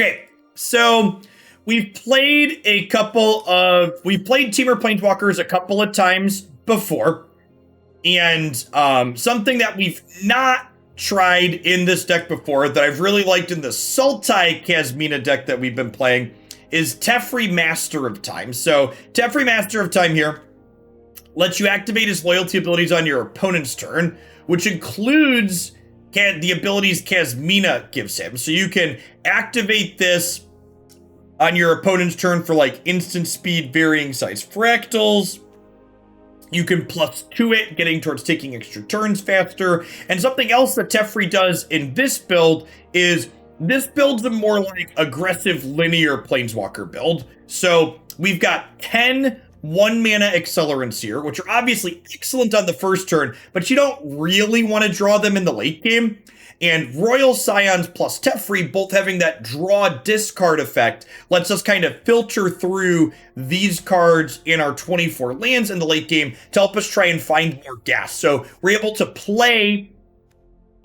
Okay, so we've played Temur Planeswalkers a couple of times before, and something that we've not tried in this deck before that I've really liked in the Sultai Kasmina deck that we've been playing is Teferi Master of Time. So Teferi Master of Time here lets you activate his loyalty abilities on your opponent's turn, which includes the abilities Kasmina gives him. So you can activate this on your opponent's turn for like instant speed, varying size fractals. You can +2 it, getting towards taking extra turns faster. And something else that Teferi does in this build is this build's a more like aggressive linear Planeswalker build. So we've got 10 1-mana accelerants here, which are obviously excellent on the first turn, but you don't really want to draw them in the late game. And Royal Scions plus Teferi, both having that draw discard effect, lets us kind of filter through these cards in our 24 lands in the late game to help us try and find more gas. So we're able to play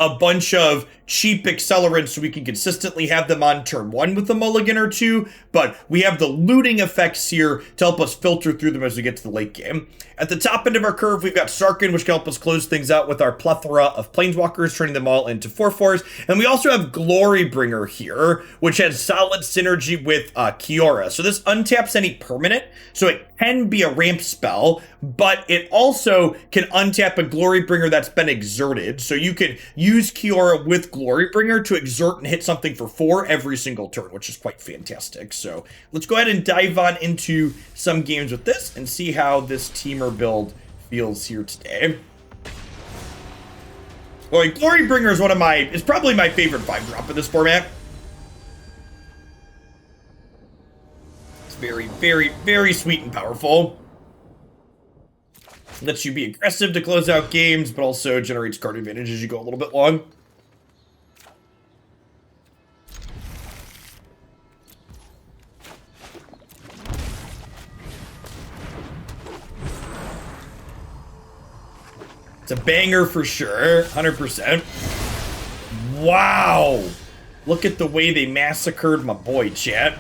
a bunch of cheap accelerants so we can consistently have them on turn 1 with a mulligan or 2, but we have the looting effects here to help us filter through them as we get to the late game. At the top end of our curve, we've got Sarkhan, which can help us close things out with our plethora of Planeswalkers, turning them all into 4/4s. And we also have Glorybringer here, which has solid synergy with Kiora. So this untaps any permanent, so it can be a ramp spell, but it also can untap a Glorybringer that's been exerted. So you can use Kiora with Glorybringer to exert and hit something for 4 every single turn, which is quite fantastic. So let's go ahead and dive on into some games with this and see how this Temur build feels here today. Boy, Glorybringer is probably my favorite 5-drop in this format. It's very, very, very sweet and powerful. Lets you be aggressive to close out games, but also generates card advantage as you go a little bit long. It's a banger for sure, 100%. Wow! Look at the way they massacred my boy, chat.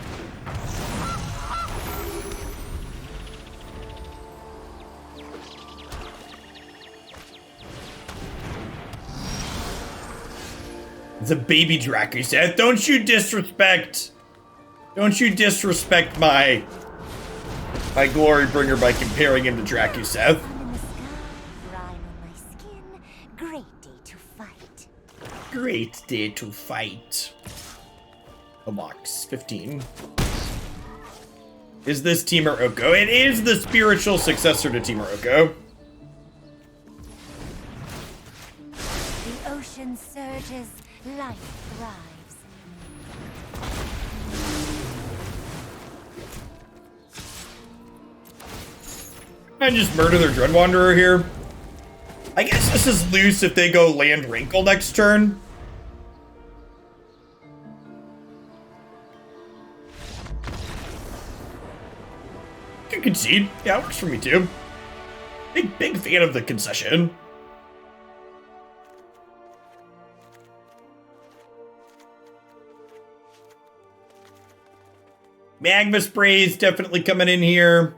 It's a baby Dracu set. Don't you disrespect my Glorybringer by comparing him to Dracu Seth. Great day to fight. A box 15. Is this Temur Oko? It is the spiritual successor to Temur Oko. The ocean surges, life thrives. I just murder their Dread Wanderer here. I guess this is loose if they go land Wrinkle next turn. You can concede. Yeah, it works for me too. Big fan of the concession. Magma Spray is definitely coming in here.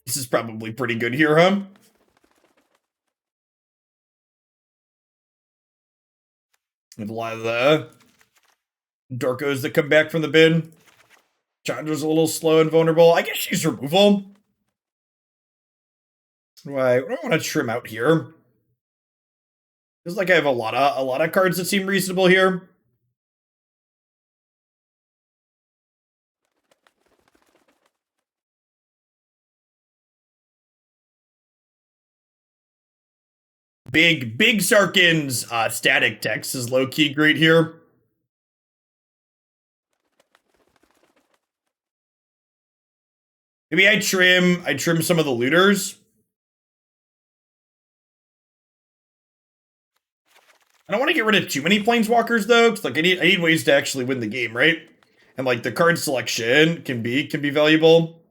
This is probably pretty good here, huh? With a lot of the Dorkos that come back from the bin. Chandra's a little slow and vulnerable. I guess she's removal. What do I want to trim out here? Feels like I have a lot of cards that seem reasonable here. Big Sarkhan's static text is low-key great here. Maybe I trim some of the looters. I don't want to get rid of too many Planeswalkers though, because like I need ways to actually win the game, right? And like the card selection can be valuable.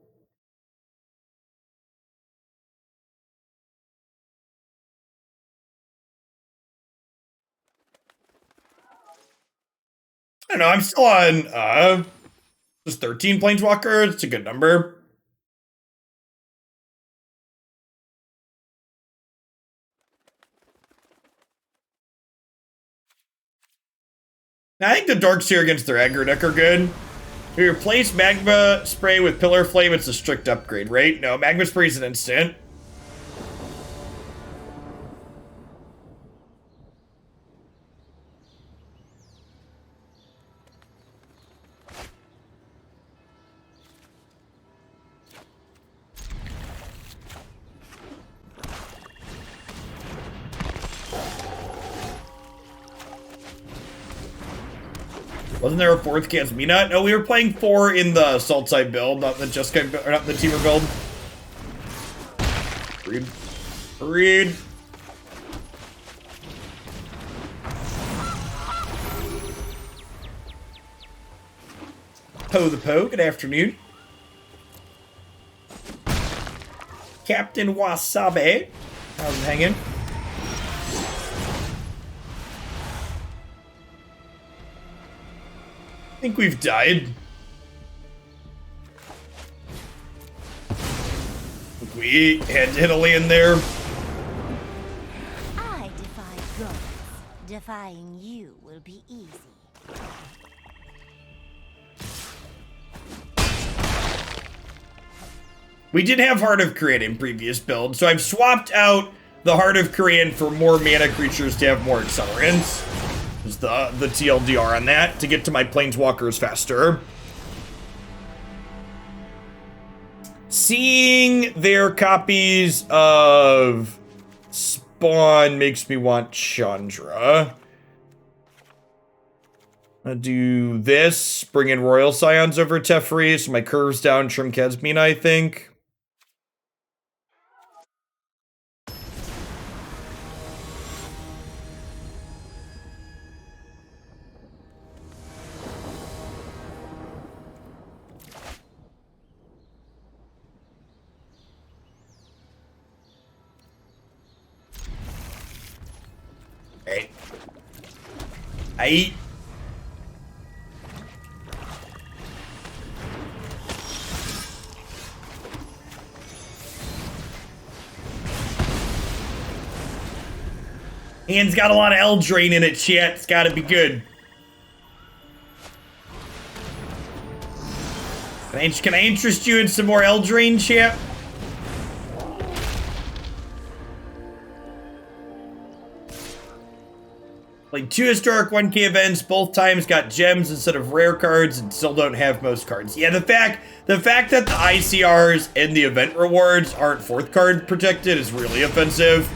I don't know, I'm still on just 13 planeswalkers. It's a good number. I think the dorks here against their aggro deck are good. We replace Magma Spray with Pillar Flame. It's a strict upgrade, right? No, Magma Spray is an instant. Wasn't there a fourth Kasmina? No, we were playing 4 in the Sultai build, not the Jeskai, or not the Temur build. Read. Poe the Poe, good afternoon. Captain Wasabe, how's it hanging? I think we've died. We had to hit a land there. I defy gods. Defying you will be easy. We did have Heart of Korean in previous builds, so I've swapped out the Heart of Korean for more mana creatures to have more accelerants. Is the TLDR on that, to get to my planeswalkers faster. Seeing their copies of Spawn makes me want Chandra. I'll do this, bring in Royal Scions over Teferi, so my curve's down, trim Kasmina, I think. Hey. Hand's got a lot of Eldraine in it, chat. It's gotta be good. Can I interest you in some more Eldraine, chat? Like 2 historic 1K events, both times got gems instead of rare cards, and still don't have most cards. Yeah, the fact that the ICRs and the event rewards aren't 4th card protected is really offensive.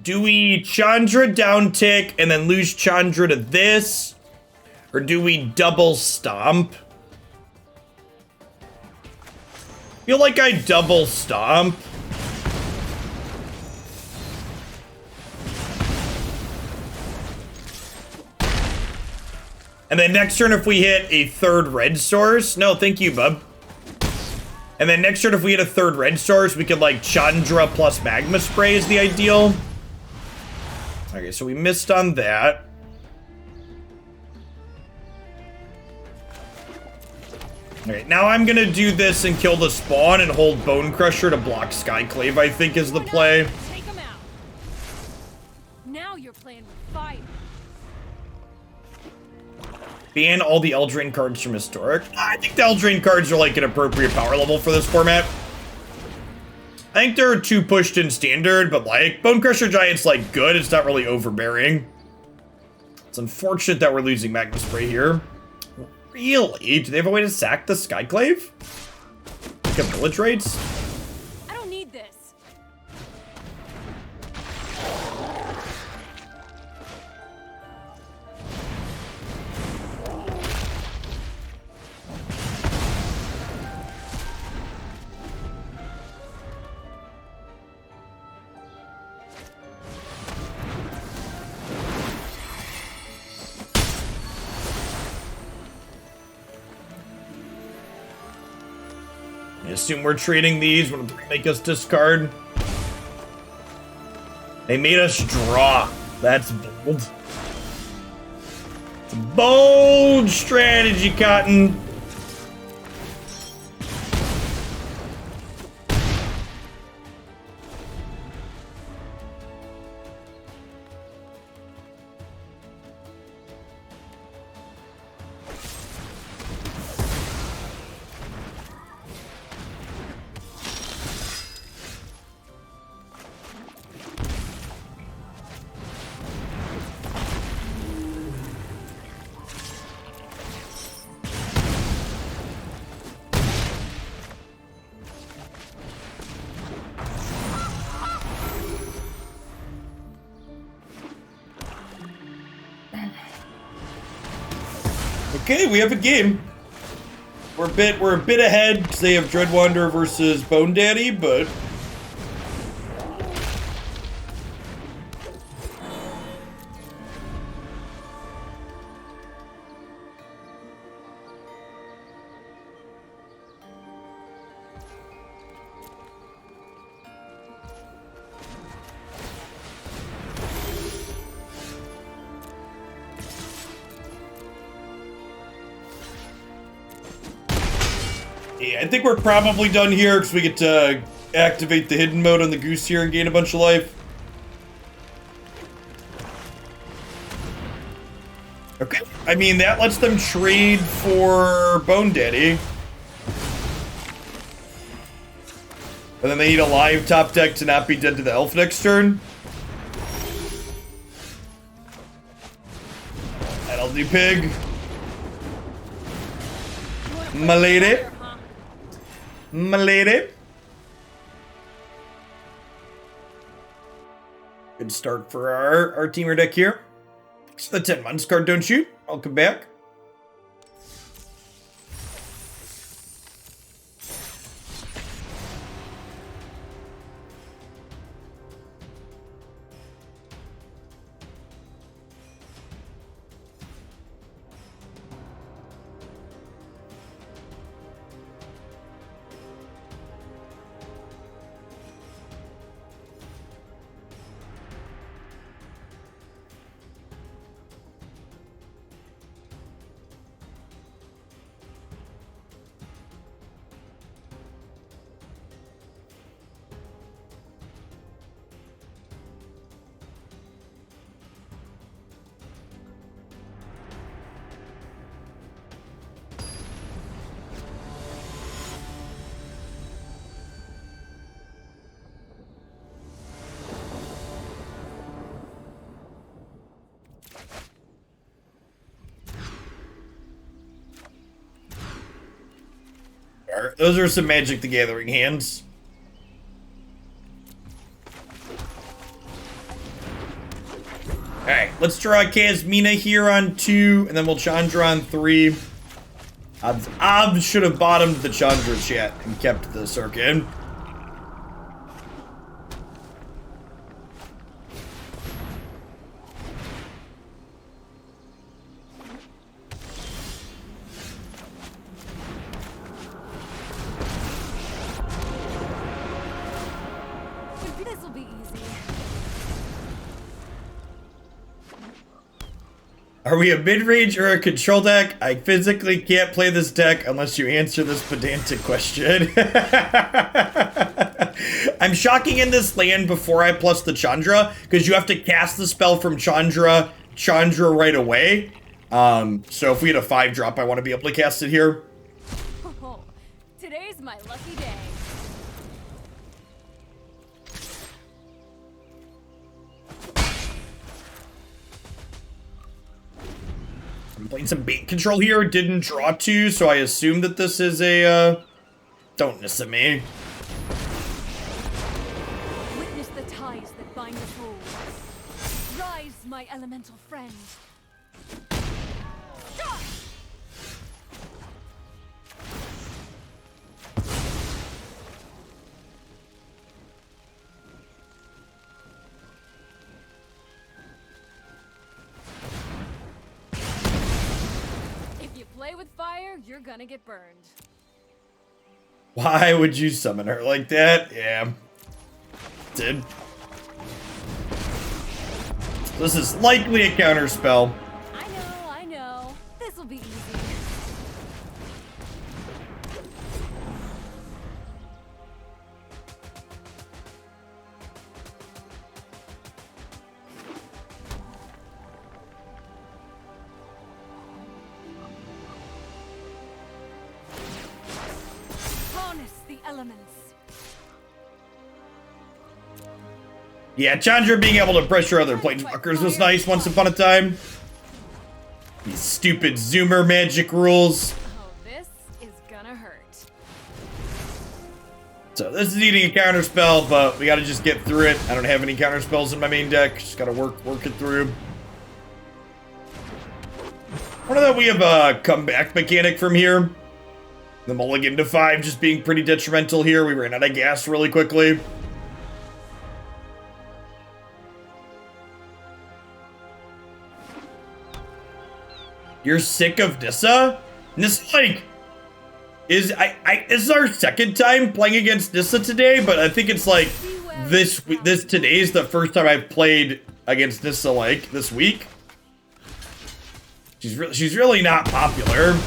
Do we Chandra down tick and then lose Chandra to this? Or do we double stomp? Feel like I double stomp. And then next turn if we hit a 3rd red source. No, thank you, bub. And then next turn if we hit a 3rd red source, we could like Chandra plus Magma Spray is the ideal. Okay, so we missed on that. Alright, now I'm gonna do this and kill the spawn and hold Bonecrusher to block Skyclave, I think is the play. Take him out. Now you're playing with fire. Ban all the Eldraine cards from Historic. I think the Eldraine cards are like an appropriate power level for this format. I think there are 2 pushed in Standard, but like, Bonecrusher Giant's like good, it's not really overbearing. It's unfortunate that we're losing Magma Spray here. Really? Do they have a way to sack the Skyclave? Like a village raids? I don't need this. assume we're trading these when they make us discard. They made us draw. That's bold. It's a bold strategy, Cotton. Okay, we have a game. We're a bit ahead because they have Dreadwander versus Bone Daddy, but yeah, I think we're probably done here because we get to activate the hidden mode on the Goose here and gain a bunch of life. Okay, I mean, that lets them trade for Bone Daddy. And then they need a live top deck to not be dead to the elf next turn. That'll do, pig. My lady. My lady. Good start for our teamer deck here. It's the 10 months card, don't you? Welcome back. Those are some Magic the Gathering hands. Alright, let's draw Kasmina here on 2, and then we'll Chandra on 3. Obs should have bottomed the Chandra chat and kept the Sarkhan. This'll be easy. Are we a mid-range or a control deck? I physically can't play this deck unless you answer this pedantic question. I'm shocking in this land before I plus the Chandra, because you have to cast the spell from Chandra right away. So if we had a 5-drop, I want to be able to cast it here. Oh, today's my lucky day. I'm playing some bait control here. Didn't draw 2, so I assume that this is a, don't miss at me. Witness the ties that bind us all. Rise, my elemental friend. If you play with fire, you're gonna get burned. Why would you summon her like that? Yeah. Did. This is likely a counter spell. I know. This'll be easy. Harness the elements. Yeah, Chandra being able to pressure other planeswalkers was nice once upon a time. These stupid Zoomer magic rules. Oh, this is gonna hurt. So this is eating a counter spell, but we gotta just get through it. I don't have any counter spells in my main deck. Just gotta work it through. I wonder that we have a comeback mechanic from here. The mulligan to 5 just being pretty detrimental here. We ran out of gas really quickly. You're sick of Nissa? Nissa, like, this is our second time playing against Nissa today, but I think it's like today is the first time I've played against Nissa like this week. She's really not popular.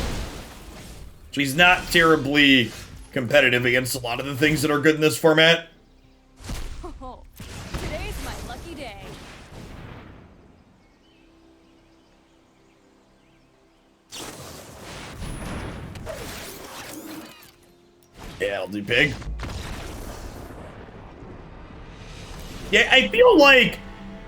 She's not terribly competitive against a lot of the things that are good in this format. Oh, today's my lucky day. Yeah, I'll do pig. Yeah, I feel like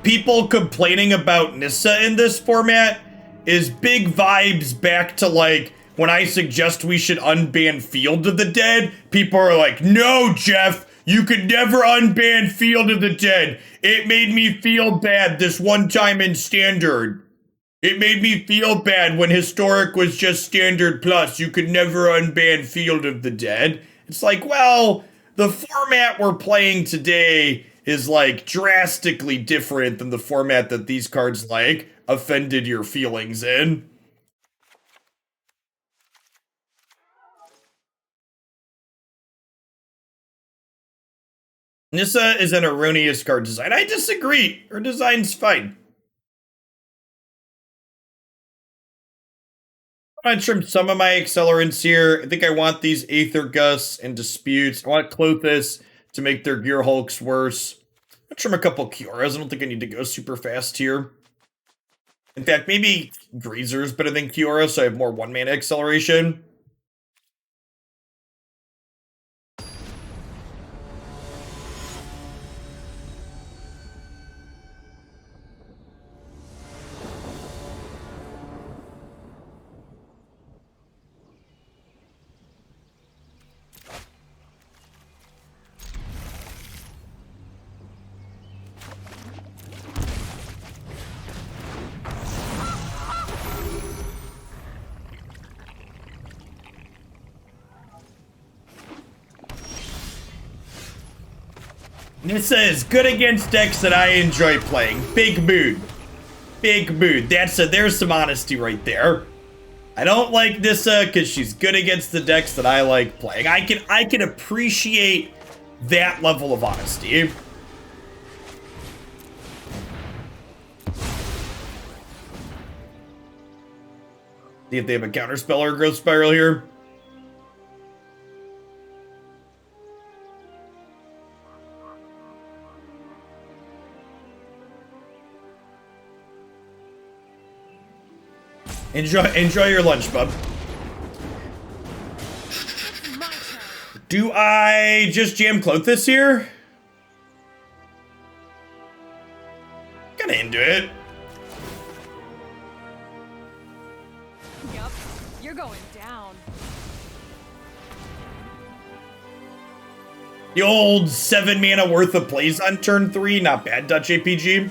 people complaining about Nissa in this format is big vibes back to like when I suggest we should unban Field of the Dead. People are like, no, Jeff, you could never unban Field of the Dead. It made me feel bad this one time in Standard. It made me feel bad when Historic was just Standard Plus. You could never unban Field of the Dead. It's like, well, the format we're playing today is like drastically different than the format that these cards like offended your feelings in. Nissa is an erroneous card design. I disagree. Her design's fine. I'm gonna trim some of my accelerants here. I think I want these Aether Gusts and Disputes. I want Klothys to make their Gear Hulks worse. I'll trim a couple Kioras. I don't think I need to go super fast here. In fact, maybe Grazer's better than Kiora, so I have more 1-mana acceleration. Nissa is good against decks that I enjoy playing. Big mood. Big mood. There's some honesty right there. I don't like Nissa because she's good against the decks that I like playing. I can appreciate that level of honesty. See if they have a counterspell or a growth spiral here. Enjoy your lunch, bub. Do I just jam Klothys here? Kinda into it. Yup, you're going down. The old 7 mana worth of plays on turn 3, not bad, Dutch APG.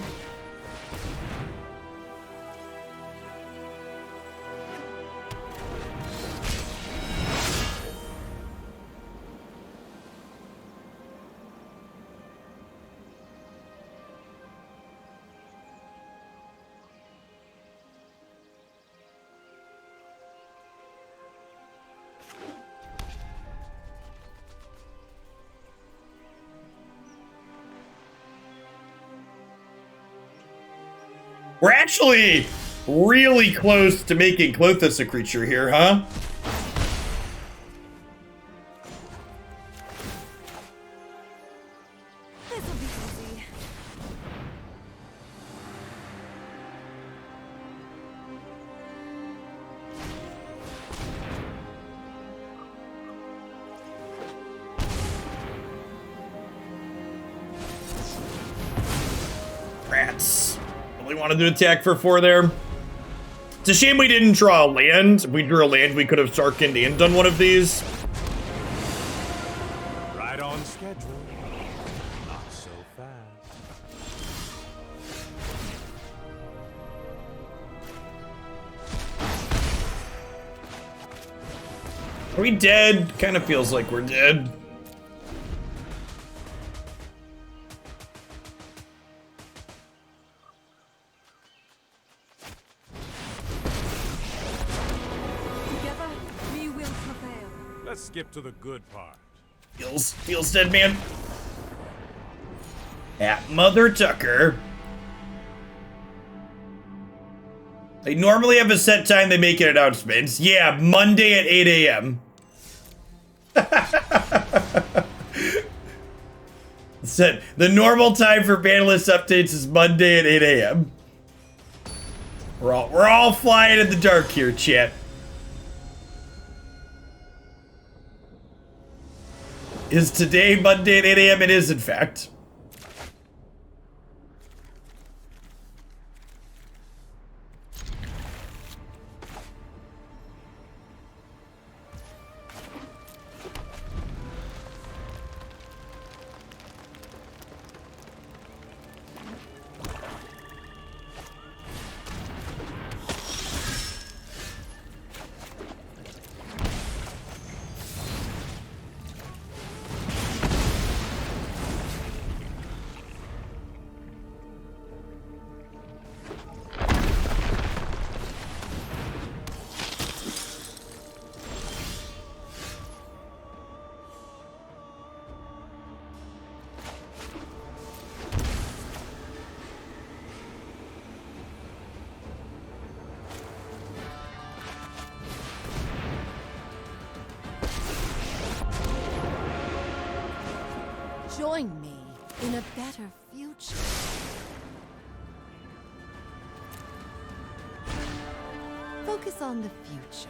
We're actually really close to making Klothys a creature here, huh? This'll be easy. Rats. Really wanted to attack for 4 there. It's a shame we didn't draw a land. If we drew a land, we could have Sarkhaned and done one of these. Right on schedule. Not so fast. Are we dead? Kind of feels like we're dead. Together, we will prevail. Let's skip to the good part. Feels dead, man. At Mother Tucker. They normally have a set time they make an announcements. Yeah, Monday at 8 a.m. Said the normal time for panelist updates is Monday at 8 a.m. We're all flying in the dark here, chat. Is today Monday at 8 a.m.? It is, in fact. Join me in a better future. Focus on the future.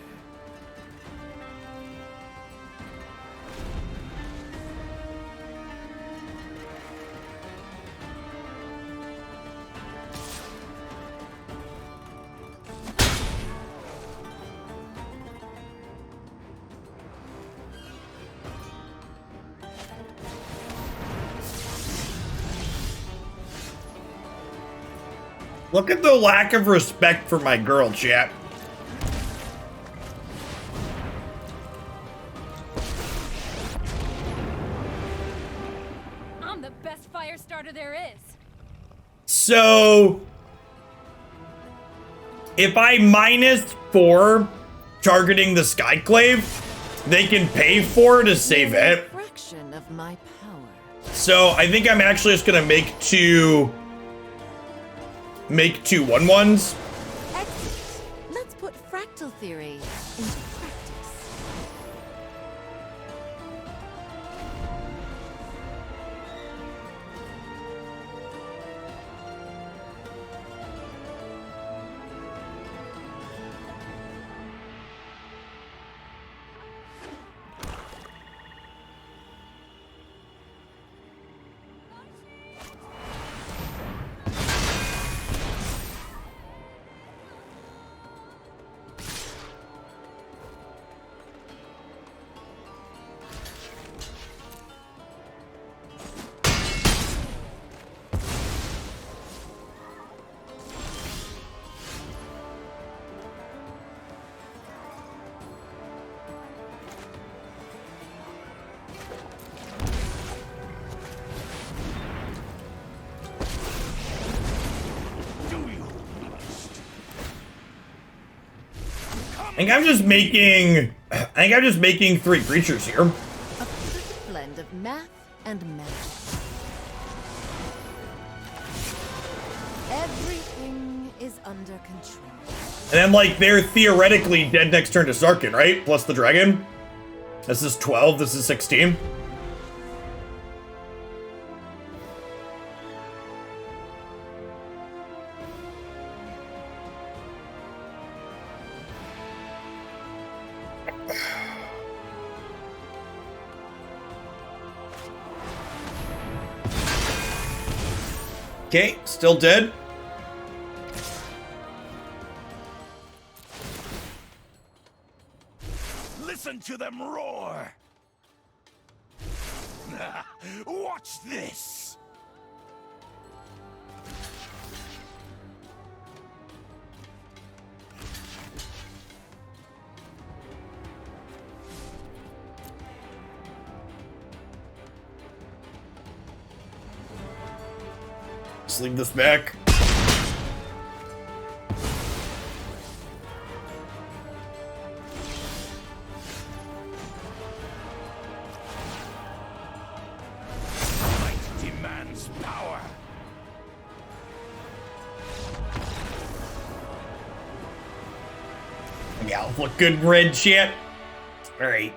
Look at the lack of respect for my girl, chat. I'm the best fire starter there is. So, if I -4 targeting the Skyclave, they can pay 4 to save it. Fraction of my power. So I think I'm actually just gonna make two 1/1s. Excellent. Let's put fractal theory into practice. I think I'm just making 3 creatures here. A perfect blend of math and magic. Everything is is under control. And then, like, they're theoretically dead next turn to Sarkhan, right? Plus the dragon. This is 12, this is 16. Okay, still dead. Listen to them roar! Watch this! Just leave this back. Might demands power. Yeah, look good in red shit. Alright,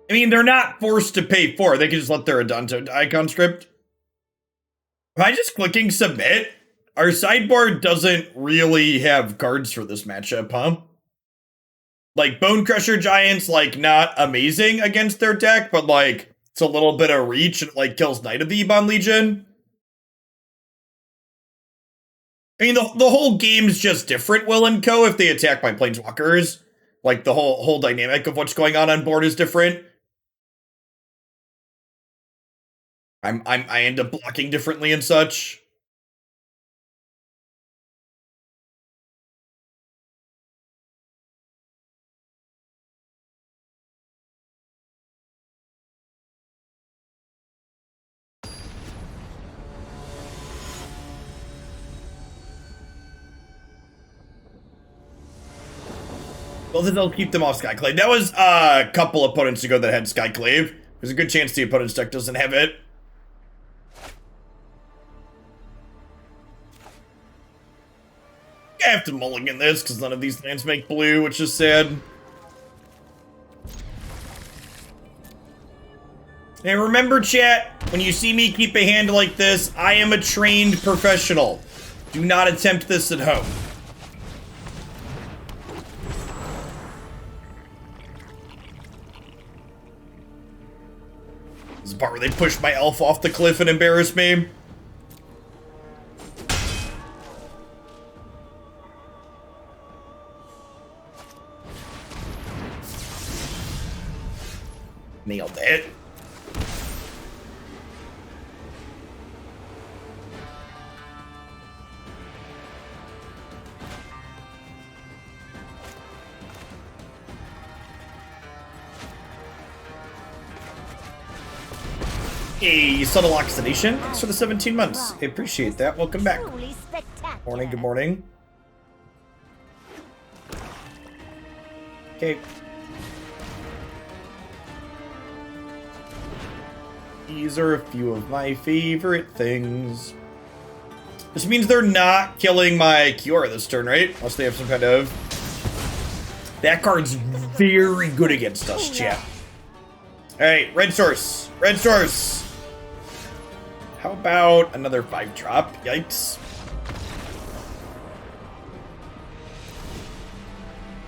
I mean, they're not forced to pay for it. They can just let their Adonto icon script. Am I just clicking submit? Our sideboard doesn't really have cards for this matchup, huh? Like, Bonecrusher Giant's, like, not amazing against their deck, but, like, it's a little bit of reach and, like, kills Knight of the Ebon Legion. I mean, the whole game's just different, Will and Co. if they attack my Planeswalkers. Like, the whole dynamic of what's going on board is different. I end up blocking differently and such. Well, then they'll keep them off Skyclave. That was a couple opponents ago that had Skyclave. There's a good chance the opponent's deck doesn't have it. I have to mulligan this because none of these lands make blue, which is sad. And remember, chat, when you see me keep a hand like this, I am a trained professional. Do not attempt this at home. This is the part where they push my elf off the cliff and embarrass me. Nailed it. Hey, subtle oxidation. Thanks for the 17 months. I appreciate that. Welcome back. Morning, good morning. Okay. These are a few of my favorite things. This means they're not killing my Kiora this turn, right? Unless they have some kind of... That card's very good against us, chat. Alright, red source. Red source. How about another 5-drop? Yikes.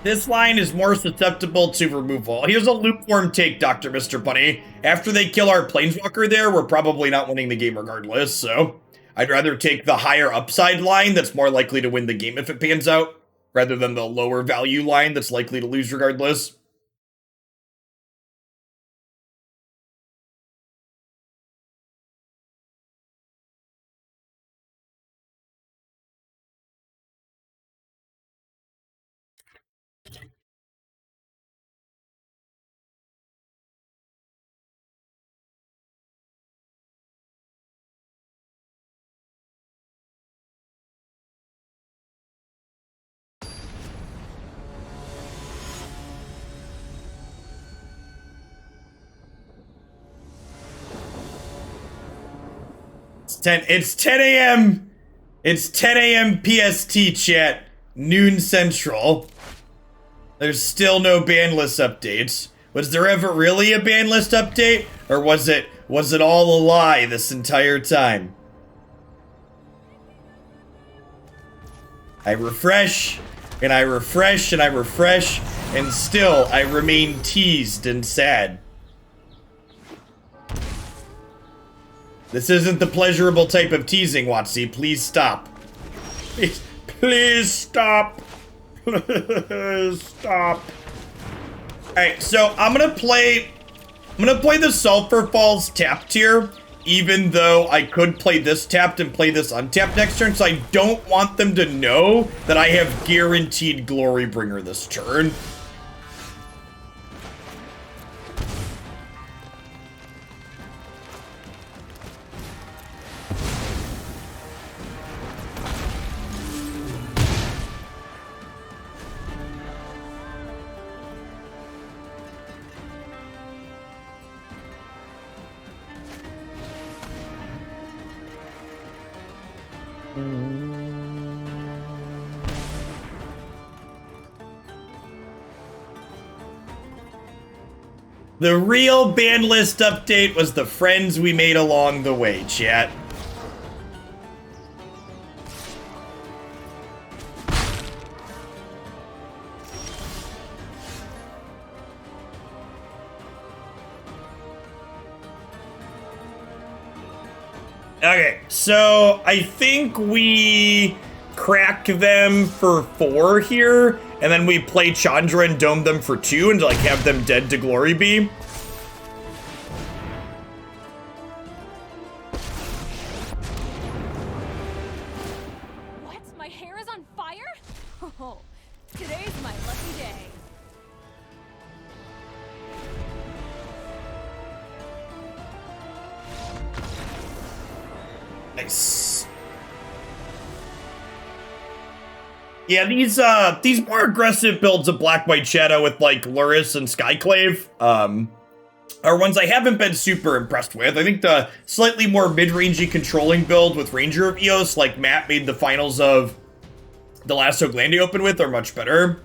This line is more susceptible to removal. Here's a lukewarm take, Dr. Mr. Bunny. After they kill our Planeswalker there, we're probably not winning the game regardless, so I'd rather take the higher upside line that's more likely to win the game if it pans out, rather than the lower value line that's likely to lose regardless. It's 10 a.m. It's 10 a.m. PST, chat. Noon Central. There's still no ban list updates. Was there ever really a ban list update? Or was it all a lie this entire time? I refresh, and I refresh, and I refresh, and still I remain teased and sad. This isn't the pleasurable type of teasing, Watsy. Please stop. Please stop. Please stop. Alright, so I'm gonna play the Sulfur Falls tapped here, even though I could play this tapped and play this untapped next turn, so I don't want them to know that I have guaranteed Glorybringer this turn. The real ban list update was the friends we made along the way, chat. Okay, so I think we crack them for 4 here, and then we play Chandra and dome them for 2 and like have them dead to Glory Beam. What? My hair is on fire? Oh, today's my lucky day. Nice. Yeah, these more aggressive builds of Black-White Shadow with like Luris and Skyclave are ones I haven't been super impressed with. I think the slightly more mid-rangey controlling build with Ranger of Eos, like Matt made the finals of the last Oglandy Open with, are much better.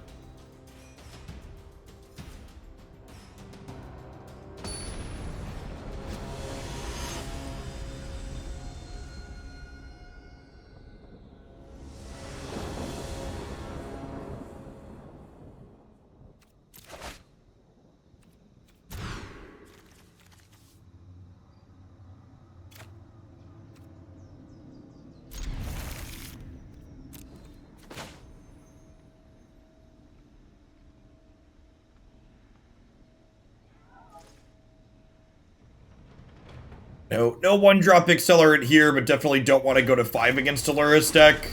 No one-drop accelerant here, but definitely don't want to go to 5 against a Luris deck.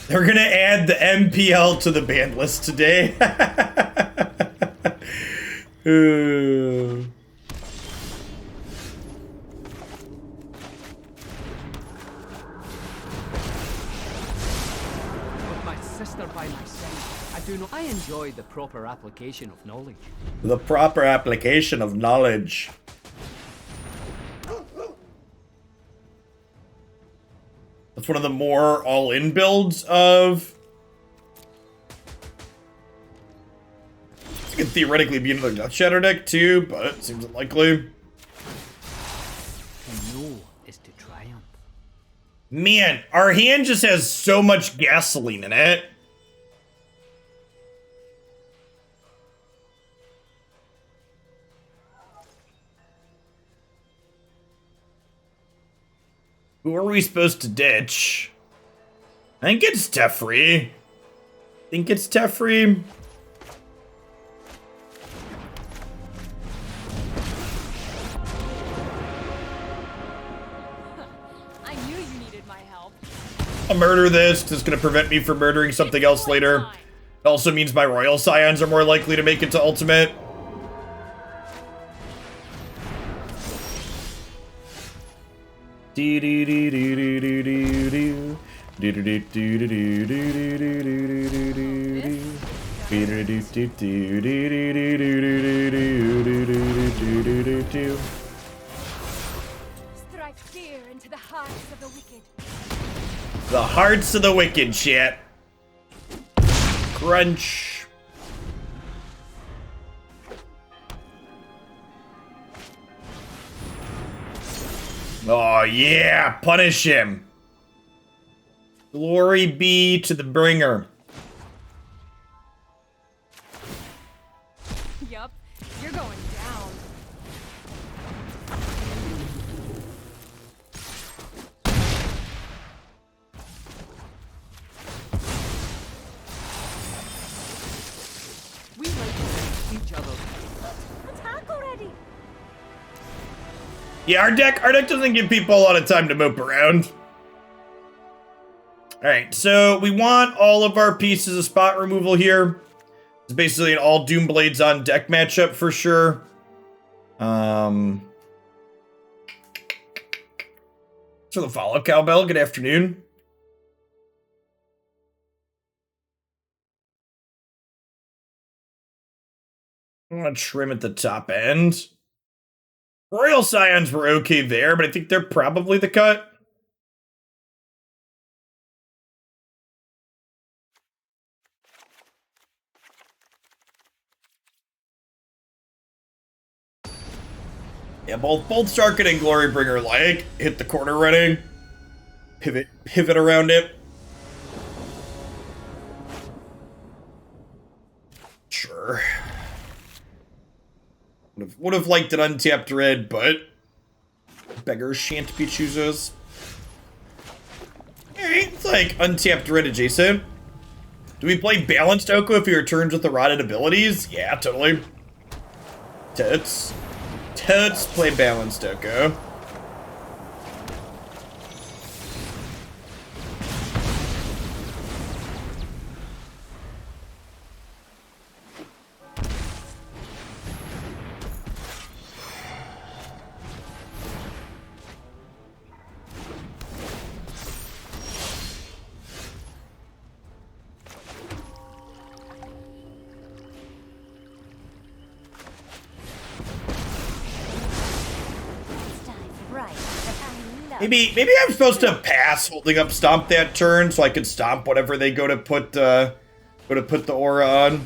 They're gonna add the MPL to the ban list today. I enjoy the proper application of knowledge. The proper application of knowledge. That's one of the more all-in builds of... It could theoretically be another Death Shadow deck too, but it seems unlikely. To know is to triumph. Man, our hand just has so much gasoline in it. Who are we supposed to ditch? I think it's Teferi. I knew you needed my help. I'll murder this. This is going to prevent me from murdering something else later. It also means my Royal Scions are more likely to make it to Ultimate. Strike fear into the hearts of the wicked. The hearts of the wicked, shit. Crunch. Oh yeah, punish him. Glory be to the bringer. Yup, you're going down. We like each other. Attack already! Yeah, our deck doesn't give people a lot of time to mope around. Alright, so we want all of our pieces of spot removal here. It's basically an all Doomblades on deck matchup for sure. So the follow cowbell, good afternoon. I want to trim at the top end. Royal Scions were okay there, but I think they're probably the cut. Yeah, both Sarkhan and Glorybringer like hit the corner running. Pivot around it. Sure. Would have liked an untapped red, but beggars shan't be choosers. Alright, it's like untapped red adjacent. Do we play balanced Oko if he returns with the rotted abilities? Yeah, totally. Totes play balanced Oko. Maybe I'm supposed to pass holding up Stomp that turn so I can stomp whatever they go to put the aura on.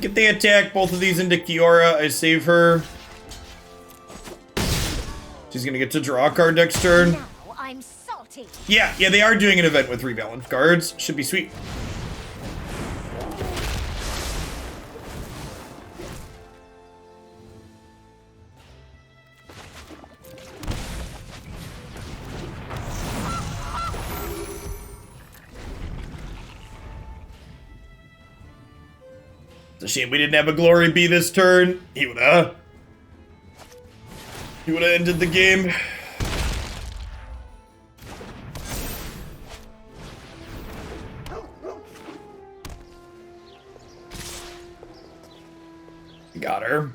Get the attack both of these into Kiora. I save her. She's gonna get to draw a card next turn. Now I'm salty. Yeah, they are doing an event with rebalance cards. Should be sweet. It's a shame we didn't have a Glory Bee this turn. He would've ended the game. Got her.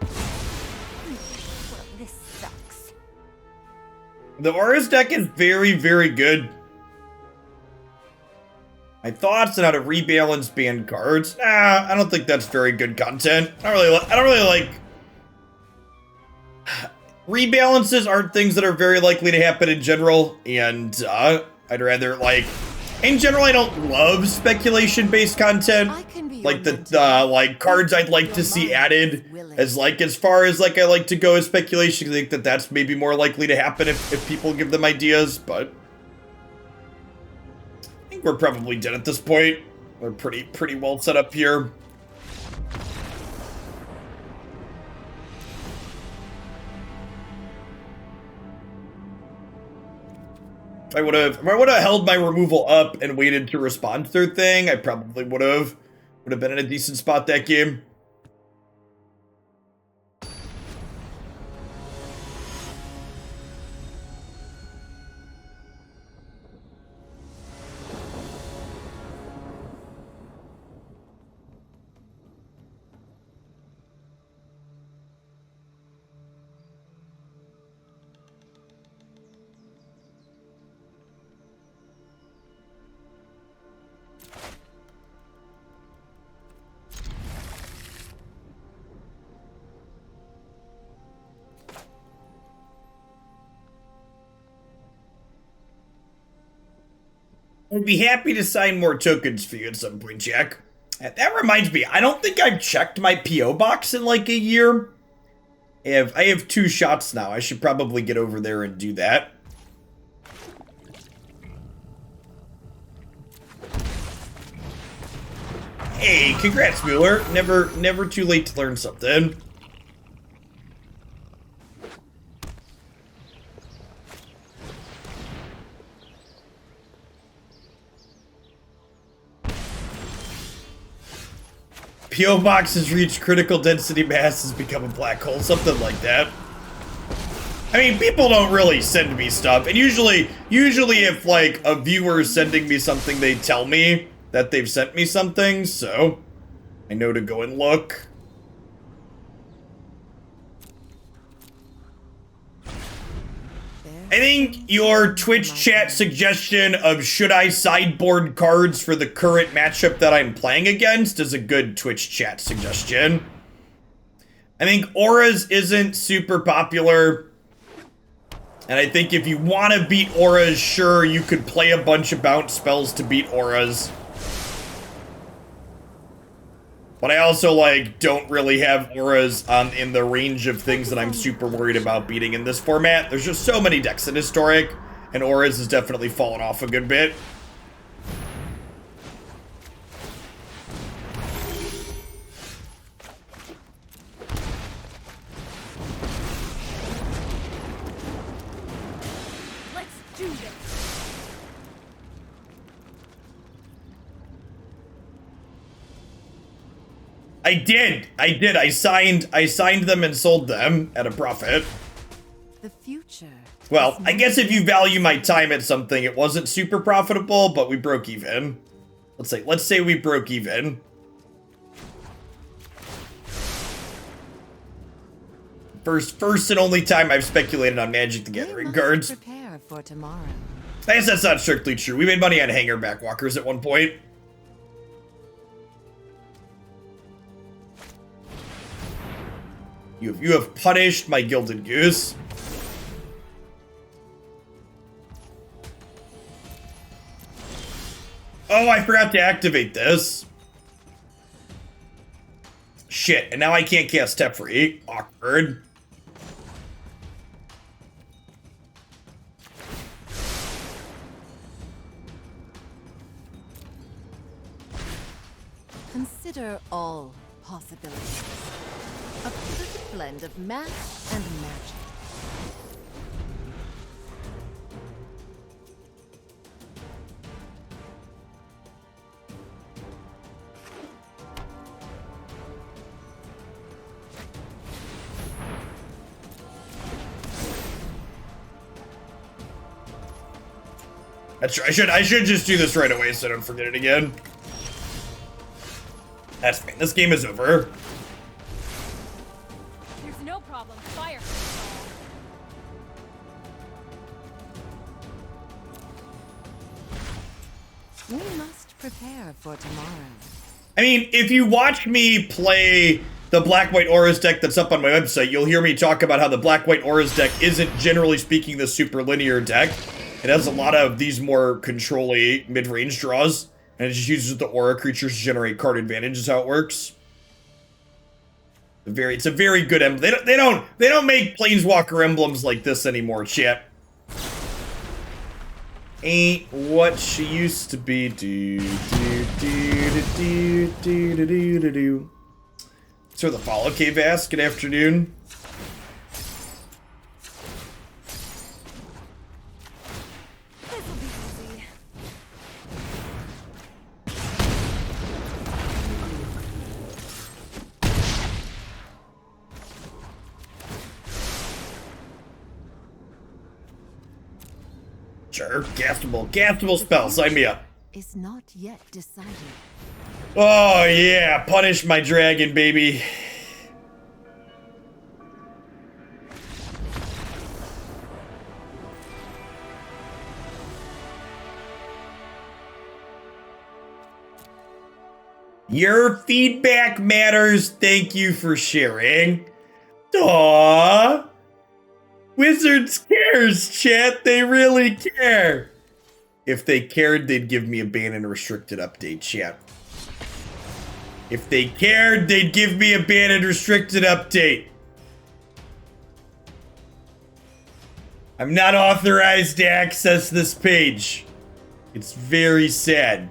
Well, this sucks. The Aura's deck is very, very good. My thoughts on how to rebalance banned cards. Nah, I don't think that's very good content. I don't really like. Rebalances aren't things that are very likely to happen in general, and I'd rather like. In general, I don't love speculation-based content. Like the cards I'd like to see added as far as I like to go as speculation. I think that's maybe more likely to happen if people give them ideas, but I think we're probably dead at this point. We're pretty well set up here. If I would have held my removal up and waited to respond to their thing, I probably would have been in a decent spot that game. I'd be happy to sign more tokens for you at some point, Jack. That reminds me, I don't think I've checked my P.O. box in like a year. I have 2 shots now. I should probably get over there and do that. Hey, congrats, Mueller. Never too late to learn something. P.O. box has reached critical density mass, has become a black hole, something like that. I mean, people don't really send me stuff, and usually if like a viewer is sending me something, they tell me that they've sent me something, so I know to go and look. I think your Twitch chat suggestion of should I sideboard cards for the current matchup that I'm playing against is a good Twitch chat suggestion. I think auras isn't super popular. And I think if you want to beat auras, sure, you could play a bunch of bounce spells to beat auras. But I also, like, don't really have auras in the range of things that I'm super worried about beating in this format. There's just so many decks in Historic, and auras has definitely fallen off a good bit. Let's do this. I did. I signed them and sold them at a profit. The future. Well, I guess if you value my time at something, it wasn't super profitable, but we broke even. Let's say we broke even. First and only time I've speculated on Magic the Gathering cards. Prepare for tomorrow. I guess that's not strictly true. We made money on hanger backwalkers at one point. You have punished my Gilded Goose. Oh, I forgot to activate this. Shit, and now I can't cast Teferi. Awkward. Consider all possibilities. A perfect blend of math and magic. That's true. I should just do this right away so I don't forget it again. That's fine. This game is over. There's no problem. Fire. We must prepare for tomorrow. I mean, if you watch me play the Black-White Auras deck that's up on my website, you'll hear me talk about how the Black-White Auras deck isn't, generally speaking, the super linear deck. It has a lot of these more control-y mid-range draws, and it just uses the aura creatures to generate card advantage is how it works. It's a very good emblem. They don't make Planeswalker emblems like this anymore, chat. Ain't what she used to be. So the follow cave ask. Good afternoon. This'll be easy. Sure, castable spell. Sign me up. Is not yet decided. Oh yeah, punish my dragon, baby. Your feedback matters. Thank you for sharing. Aww. Wizards cares, chat. They really care. If they cared, they'd give me a ban and restricted update, chat. If they cared, they'd give me a ban and restricted update. I'm not authorized to access this page. It's very sad.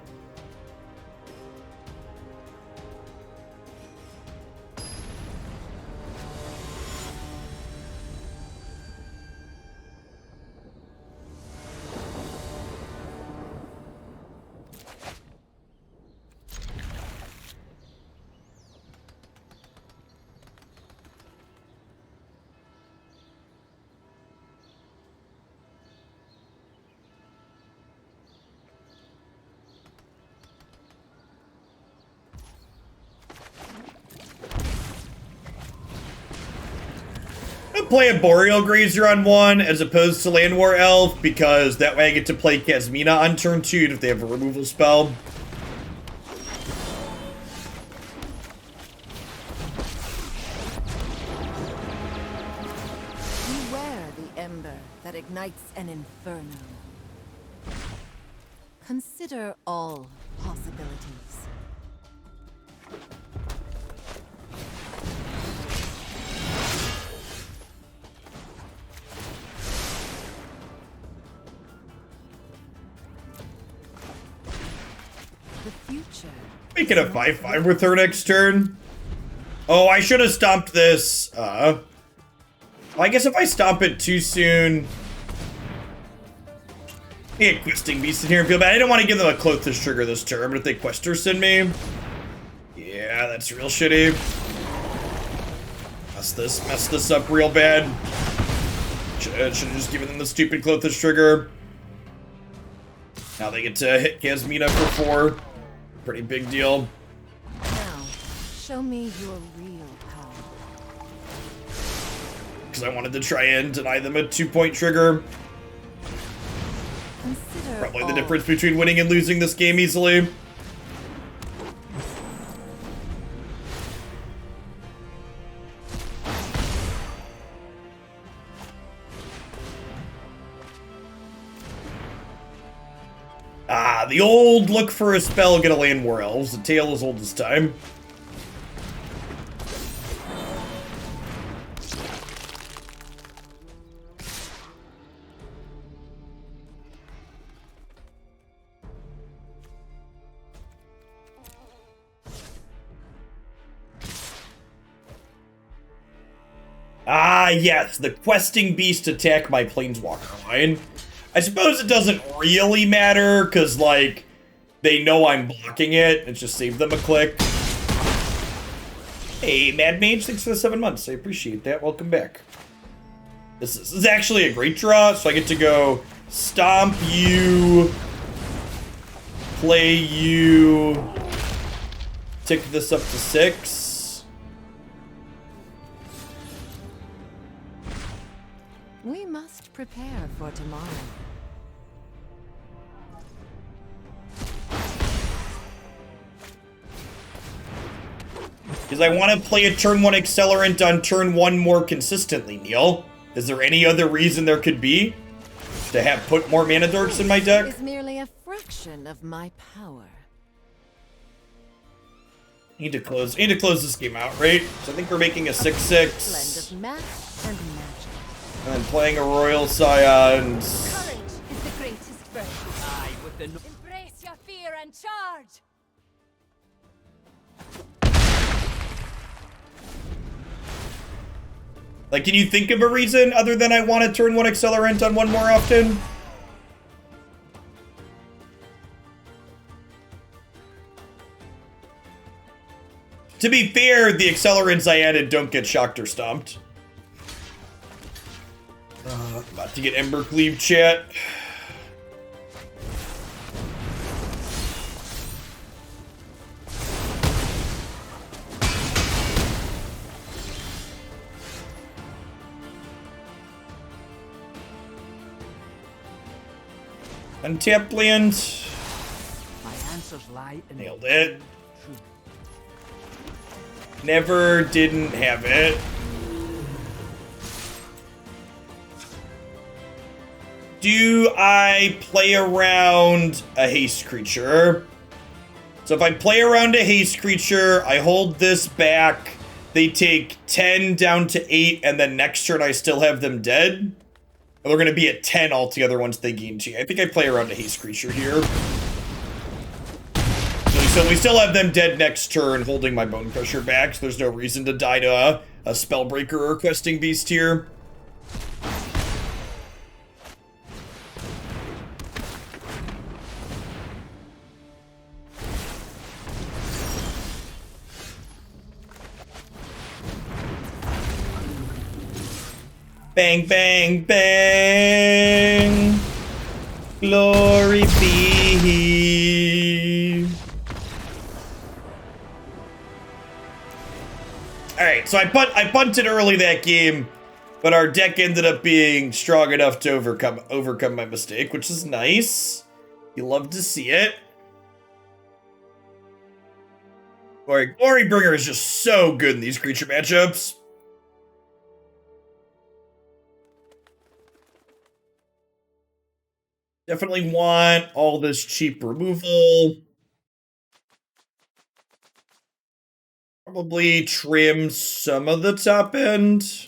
Play Arboreal Grazer on 1 as opposed to Llanowar Elf because that way I get to play Kasmina on turn 2 if they have a removal spell. Beware the ember that ignites an inferno. Consider all possibilities. Make it a 5/5 with her next turn. Oh, I should have stomped this. Well, I guess if I stomp it too soon. Get Questing Beast in here and feel bad. I didn't want to give them a Klothys trigger this turn, but if they Quester send me. Yeah, that's real shitty. Mess this up real bad. Should have just given them the stupid Klothys trigger. Now they get to hit Kasmina for 4. Pretty big deal. Now, show me your real power. Because I wanted to try and deny them a 2-point trigger. Consider Probably the difference between winning and losing this game easily. The old look for a spell, get a Llanowar Elves. The tale as old as time. Ah, yes, the Questing Beast attack my Planeswalker line. I suppose it doesn't really matter, because, like, they know I'm blocking it. It's just save them a click. Hey, Mad Mage, thanks for the 7 months. I appreciate that. Welcome back. This is actually a great draw, so I get to go stomp you, play you, tick this up to 6. We must prepare for tomorrow. Because I want to play a turn 1 Accelerant on turn 1 more consistently, Neil. Is there any other reason there could be? To have put more mana dorks in my deck? Is merely a fraction of my power. Need to close this game out, right? So I think we're making a 6/6. Blend of math and magic. And then playing a Royal Scions. Courage is the greatest virtue. Aye, with the Embrace your fear and charge. Like, can you think of a reason other than I want to turn 1 Accelerant on 1 more often? To be fair, the Accelerants I added don't get shocked or stomped. About to get Ember Cleave, chat. Untapped land. my answers lie in Nailed it. Never didn't have it. do I play around a haste creature? So if I play around a haste creature, I hold this back. They take 10 down to 8, and then next turn I still have them dead. Or they're going to be at 10 altogether once they gain 2. I think I play around a haste creature here. So we still have them dead next turn, holding my Bonecrusher back, so there's no reason to die to a Spellbreaker or Questing Beast here. Bang, bang, bang. Glory be. Alright, so I punted early that game, but our deck ended up being strong enough to overcome my mistake, which is nice. You love to see it. Glorybringer is just so good in these creature matchups. Definitely want all this cheap removal. Probably trim some of the top end.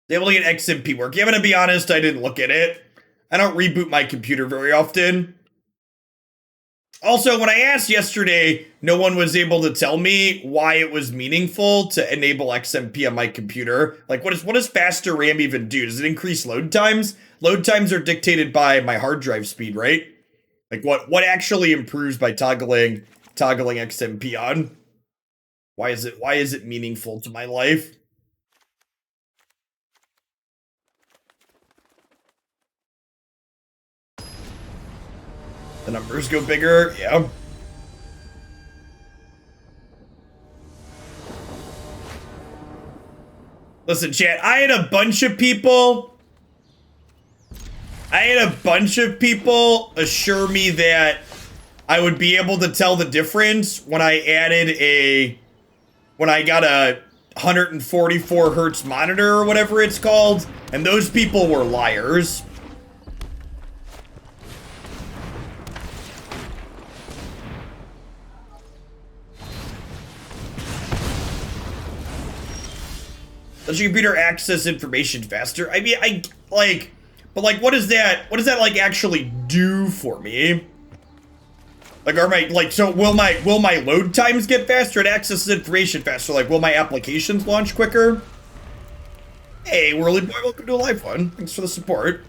Able to get XMP work. Yeah, I'm gonna be honest, I didn't look at it. I don't reboot my computer very often. Also, when I asked yesterday, no one was able to tell me why it was meaningful to enable XMP on my computer. Like, what does faster RAM even do? Does it increase load times? Load times are dictated by my hard drive speed, right? Like, what actually improves by toggling XMP on? Why is it meaningful to my life? The numbers go bigger, yeah. Listen, chat, I had a bunch of people assure me that I would be able to tell the difference when I got a 144 hertz monitor or whatever it's called, and those people were liars. Does your computer access information faster? I mean, but what does that like actually do for me? Like, so will my load times get faster? It accesses information faster. Like, will my applications launch quicker? Hey, Whirly Boy, welcome to a live one. Thanks for the support.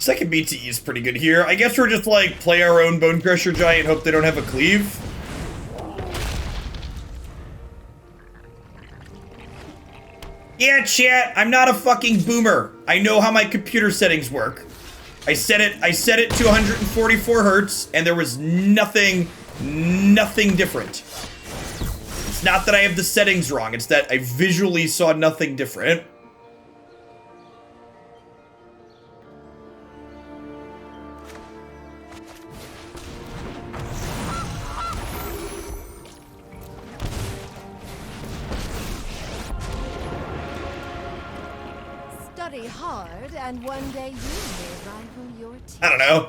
Second BTE is pretty good here. I guess we're just like play our own Bonecrusher Giant, hope they don't have a cleave. Yeah, chat, I'm not a fucking boomer. I know how my computer settings work. I set it to 144 hertz, and there was nothing different. It's not that I have the settings wrong, it's that I visually saw nothing different. Hard, and one day you may rival your team. I don't know,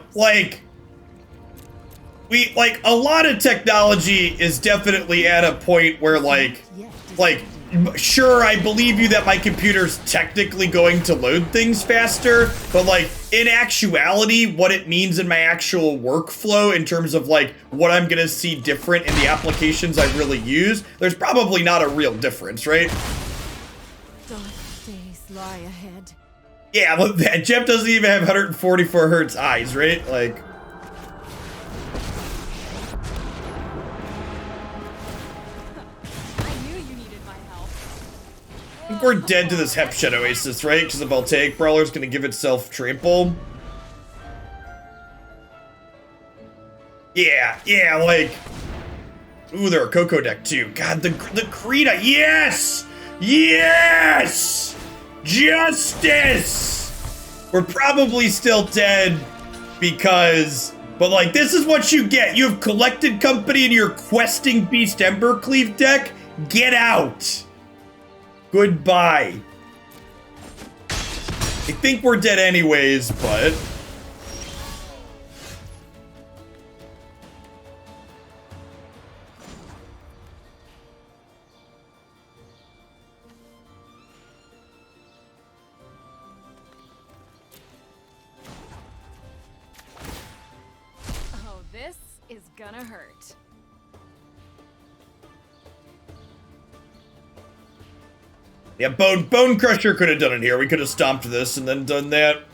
a lot of technology is definitely at a point where sure, I believe you that my computer's technically going to load things faster, but in actuality, what it means in my actual workflow in terms of what I'm gonna see different in the applications I really use, there's probably not a real difference, right? Dark days lie ahead. Yeah, but Jeff doesn't even have 144 hertz eyes, right? I knew you needed my help. think we're dead to this Hepshed Oasis, right? Because the Voltaic Brawler is going to give itself trample. Yeah, like... Ooh, they're a Coco deck, too. God, the Krita, yes! Yes! Justice! We're probably still dead because... But, like, this is what you get. You have Collected Company in your Questing Beast Embercleave deck. Get out! Goodbye. I think we're dead anyways, but... Oh, this is gonna hurt. Yeah, Bonecrusher could have done it here. We could have stomped this and then done that.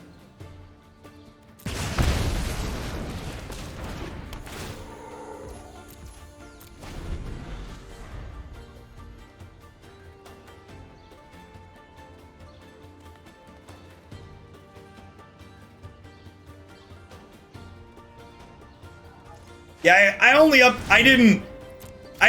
Yeah, I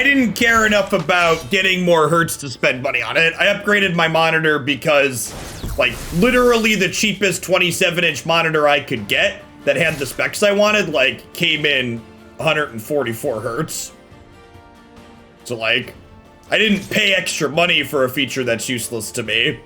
didn't care enough about getting more hertz to spend money on it. I upgraded my monitor because, like, literally the cheapest 27-inch monitor I could get that had the specs I wanted, like, came in 144 hertz. So, like, I didn't pay extra money for a feature that's useless to me.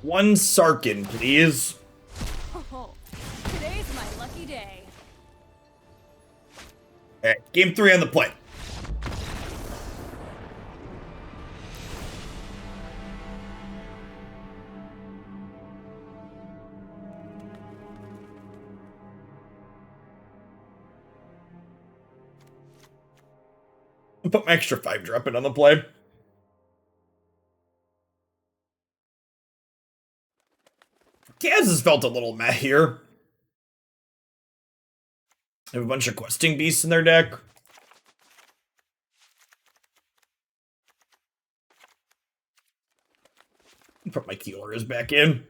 One Sarkhan, please. Oh, today's my lucky day. Alright, game 3 on the play. I'll put my extra 5-drop in on the play. Kaz has felt a little meh here. They have a bunch of questing beasts in their deck. Put my Kioras back in.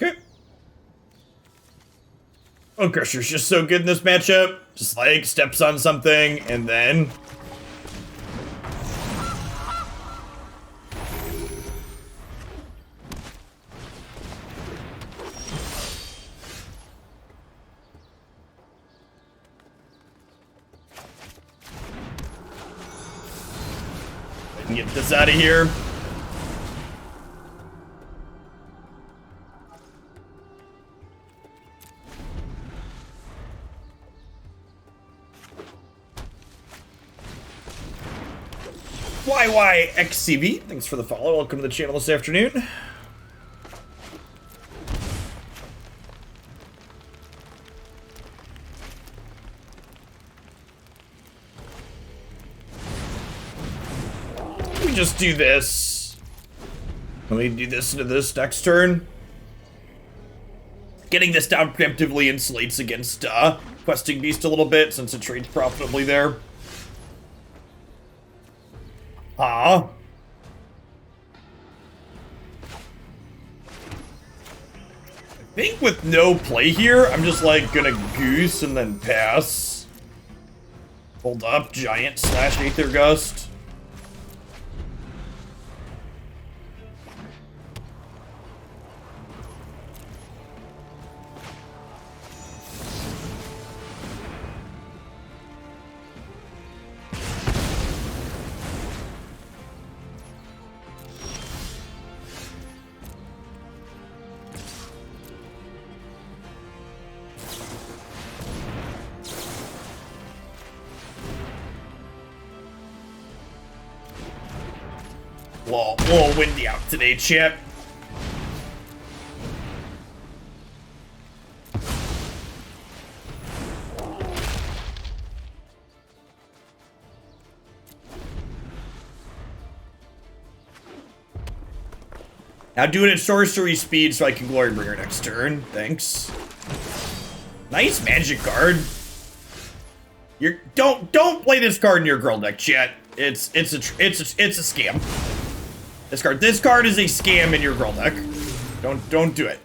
Okay. Bonecrusher's just so good in this matchup. Just like steps on something and then I can get this out of here. YYXCV, thanks for the follow. Welcome to the channel this afternoon. Let me just do this. Let me do this into this next turn. Getting this down preemptively insulates against Questing Beast a little bit since it trades profitably there. I think with no play here, I'm just like gonna goose and then pass. Hold up, Giant / Aether Gust. A little windy out today, chip. Now do it at sorcery speed so I can Glorybringer next turn. Thanks. Nice magic card. Don't play this card in your girl deck, chat. It's a scam. This card is a scam in your girl deck. Don't do it.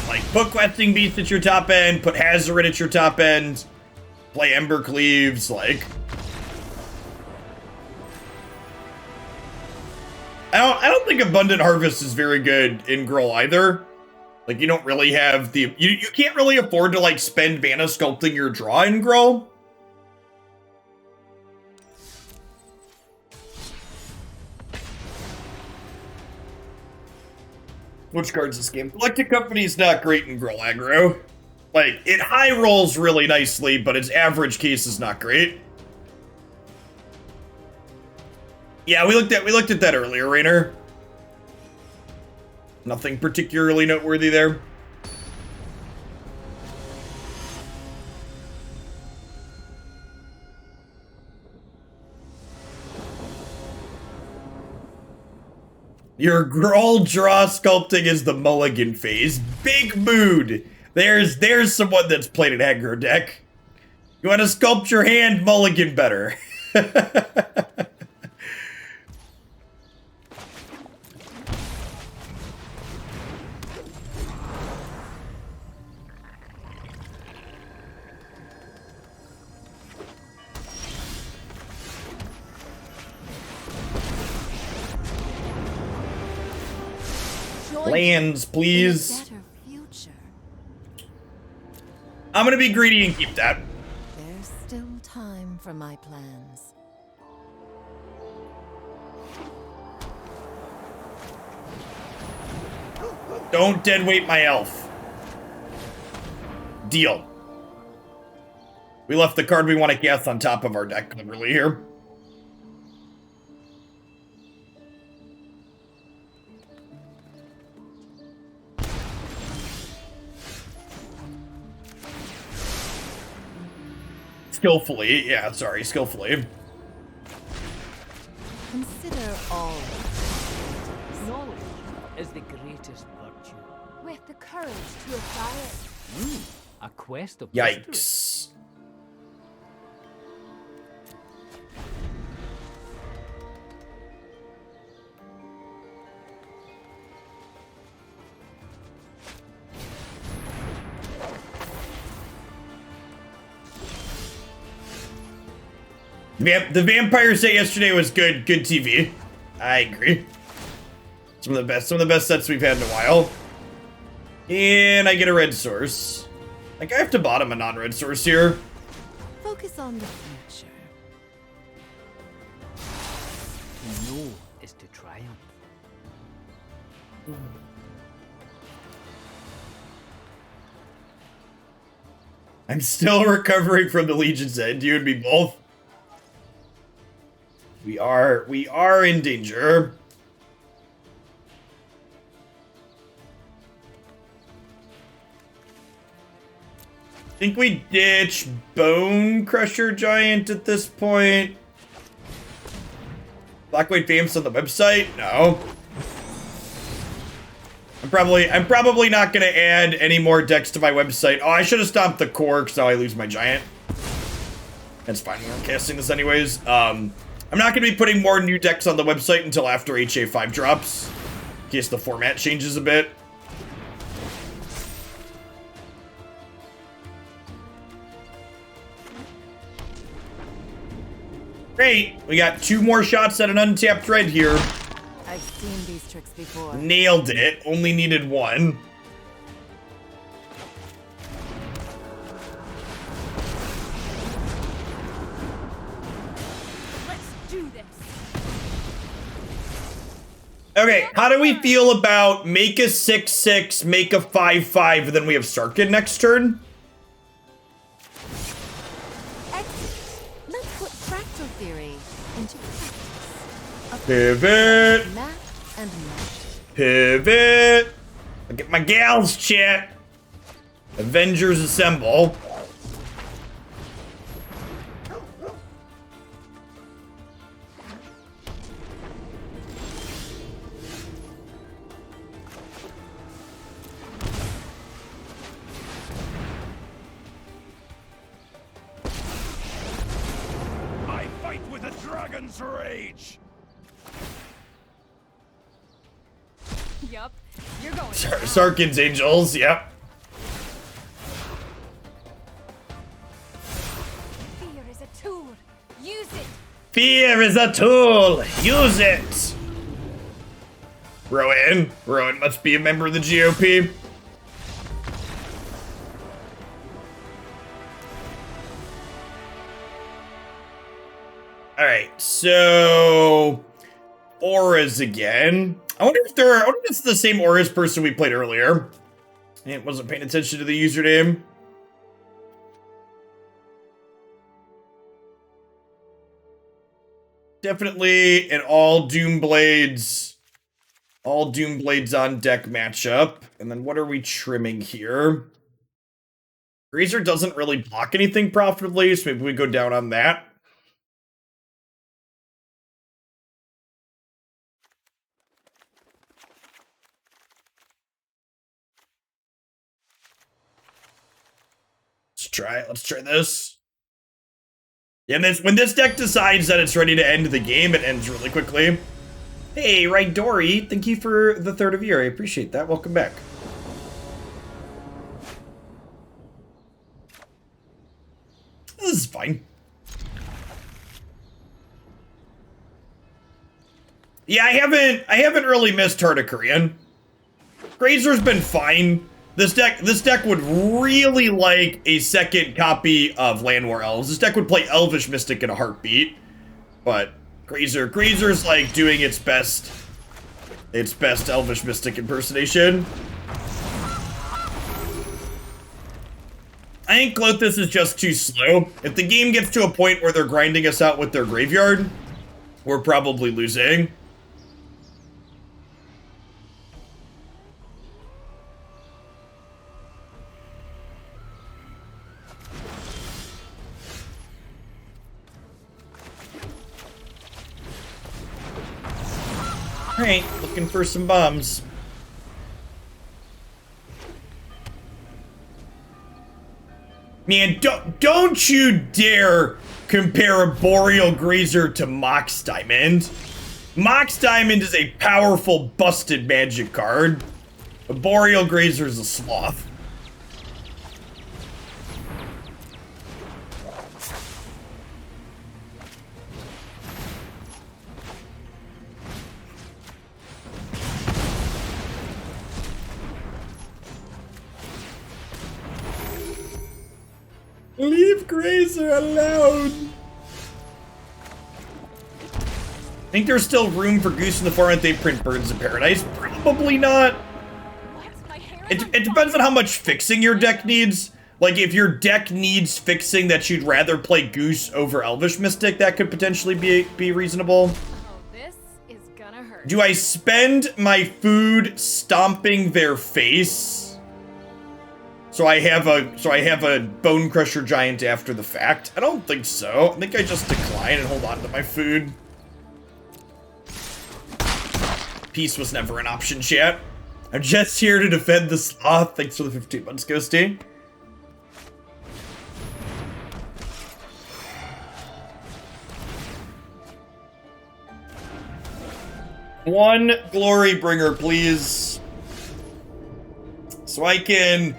Like, put Questing Beast at your top end, put Hazoret at your top end, play Ember Cleaves, like... I don't think Abundant Harvest is very good in Gruul either. Like, you don't really have the... You can't really afford to, like, spend mana sculpting your draw in Gruul. Which card's this game? Galactic Company's not great in Gruul aggro. Like, it high rolls really nicely, but its average case is not great. Yeah, we looked at that earlier, Rainer. Nothing particularly noteworthy there. Your Gruul draw sculpting is the mulligan phase. Big mood. There's someone that's played an aggro deck. You want to sculpt your hand, mulligan better. Lands, please. I'm gonna be greedy and keep that. There's still time for my plans. Don't deadweight my elf. Deal. We left the card we want to cast on top of our deck cleverly here. Skillfully, yeah, sorry, skillfully. Consider all. Knowledge is the greatest virtue. With the courage to apply it. A quest of Yikes. The Vampire set yesterday was good TV. I agree. Some of the best sets we've had in a while. And I get a red source. Like, I have to bottom a non-red source here. Focus on the future. To know is to triumph. I'm still recovering from the Legion's End. You and me both. We are in danger. I think we ditch Bonecrusher Giant at this point. Black White Vamps on the website? No. I'm probably not gonna add any more decks to my website. Oh, I should have stomped the core because now I lose my giant. That's fine, we're casting this anyways. I'm not going to be putting more new decks on the website until after HA5 drops, in case the format changes a bit. Great, we got 2 more shots at an untapped red here. I've seen these tricks before. Nailed it, only needed 1. Okay, how do we feel about make a 6/6, make a 5/5, and then we have Sarkhan next turn? Excellent. Let's put fractal theory into practice. Pivot. Map and match. Pivot. Look at my gals, chat. Avengers assemble. I fight with a dragon's rage. Yup, you're going. Sarkhan's Angels, yep. Fear is a tool. Use it. Fear is a tool. Use it. Rowan. Rowan must be a member of the GOP. All right, so auras again. I wonder if it's the same auras person we played earlier. I wasn't paying attention to the username. Definitely an all Doomblades on deck matchup. And then what are we trimming here? Grazer doesn't really block anything profitably, so maybe we go down on that. Let's try this. Yeah, and when this deck decides that it's ready to end the game, it ends really quickly. Hey, right, Dory, thank you for the 3rd of the year. I appreciate that. Welcome back. This is fine. Yeah, I haven't really missed Tartakarian. Grazer's been fine. This deck would really like a second copy of Llanowar Elves. This deck would play Elvish Mystic in a heartbeat. But Grazer's like doing its best Elvish Mystic impersonation. I think Klothys is just too slow. If the game gets to a point where they're grinding us out with their graveyard, we're probably losing. Alright, looking for some bombs. Man, don't you dare compare Arboreal Grazer to Mox Diamond. Mox Diamond is a powerful, busted magic card. Arboreal Grazer is a sloth. Leave Grazer alone. Think there's still room for Goose in the format they print Birds of Paradise? Probably not. It depends on how much fixing your deck needs. Like, if your deck needs fixing that you'd rather play Goose over Elvish Mystic, that could potentially be reasonable. Oh, this is gonna hurt. Do I spend my food stomping their face? So I have a Bonecrusher Giant after the fact? I don't think so. I think I just decline and hold on to my food. Peace was never an option, chat. I'm just here to defend the sloth. Thanks for the 15 months, Ghosty. One Glorybringer, please. So I can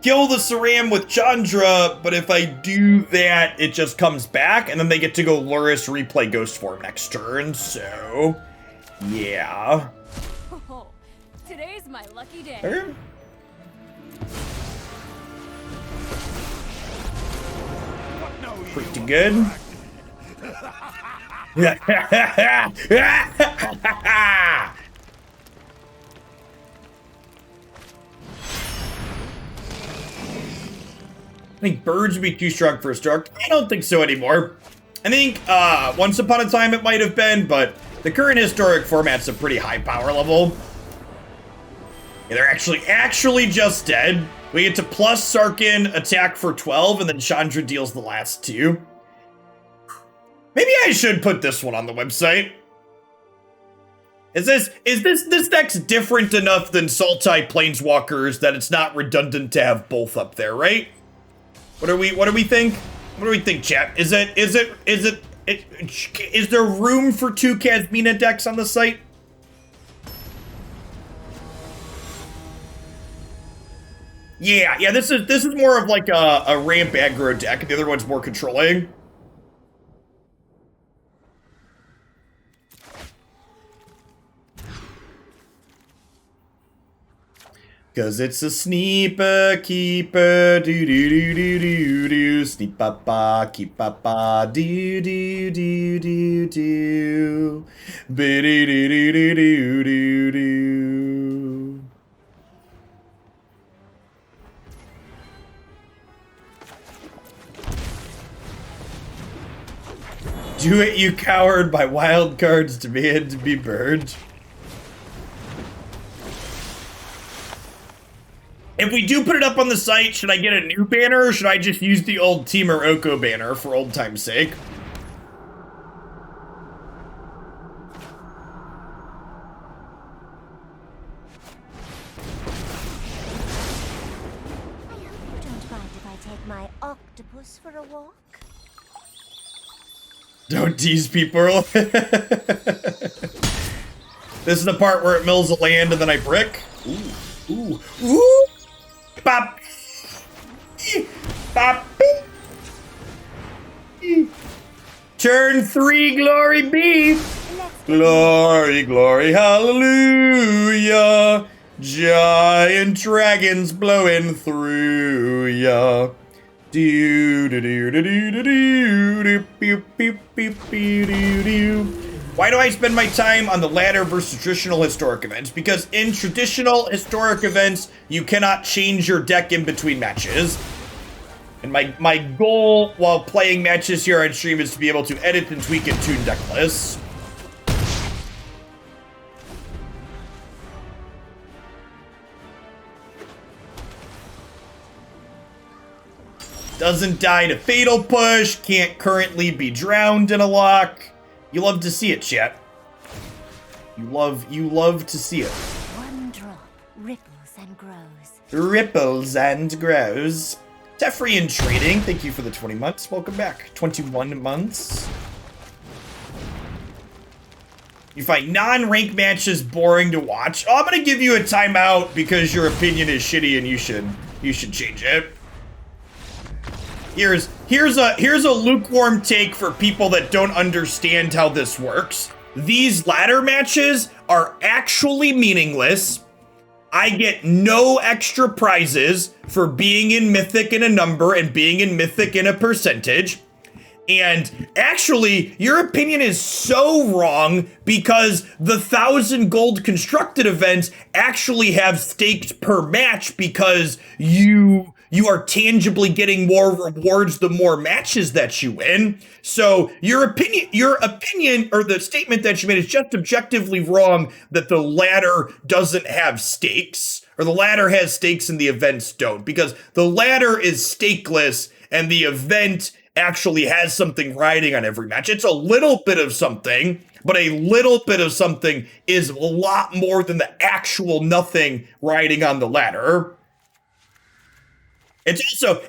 kill the Saram with Chandra, but if I do that, it just comes back, and then they get to go Luris replay Ghost Form next turn, so yeah. Oh, today's my lucky day. Okay. Pretty good. think birds would be too strong for a Stark. I don't think so anymore. I think once upon a time it might have been, but the current historic format's a pretty high power level. Yeah, they're actually just dead. We get to plus Sarkhan attack for 12, and then Chandra deals the last 2. Maybe I should put this one on the website. Is this deck's different enough than Sultai Planeswalkers that it's not redundant to have both up there, right? What do we think? What do we think, chat? Is there room for 2 Kasmina decks on the site? Yeah, this is more of like a ramp aggro deck. The other one's more controlling. Cause it's a sneeper keeper, do do do do do do, sneep ba ba keep ba ba, do do do do do, be do do do do do do. Do it, you coward! My wild cards demand to be burned. If we do put it up on the site, should I get a new banner or should I just use the old Temur Oko banner for old time's sake? I hope you don't mind if I take my octopus for a walk. Don't tease people. This is the part where it mills the land and then I brick. Ooh. Bop. Bop. Turn 3, glory be. Glory, glory, hallelujah. Giant dragons blowing through ya. Do do do do do do do do do do do. Why do I spend my time on the ladder versus traditional historic events? Because in traditional historic events, you cannot change your deck in between matches. And my goal while playing matches here on stream is to be able to edit and tweak and tune deck lists. Doesn't die to Fatal Push, can't currently be drowned in a lock. You love to see it, chat. You love to see it. One drop ripples and grows. Ripples and grows. Teferi in trading, thank you for the 20 months. Welcome back. 21 months. You find non-rank matches boring to watch. Oh, I'm gonna give you a timeout because your opinion is shitty and you should change it. Here's a lukewarm take for people that don't understand how this works. These ladder matches are actually meaningless. I get no extra prizes for being in Mythic in a number and being in Mythic in a percentage. And actually, your opinion is so wrong because the 1,000 gold constructed events actually have stakes per match because you are tangibly getting more rewards the more matches that you win. So your opinion or the statement that you made is just objectively wrong that the ladder doesn't have stakes, or the ladder has stakes and the events don't, because the ladder is stakeless and the event actually has something riding on every match. It's a little bit of something, but a little bit of something is a lot more than the actual nothing riding on the ladder. It's also,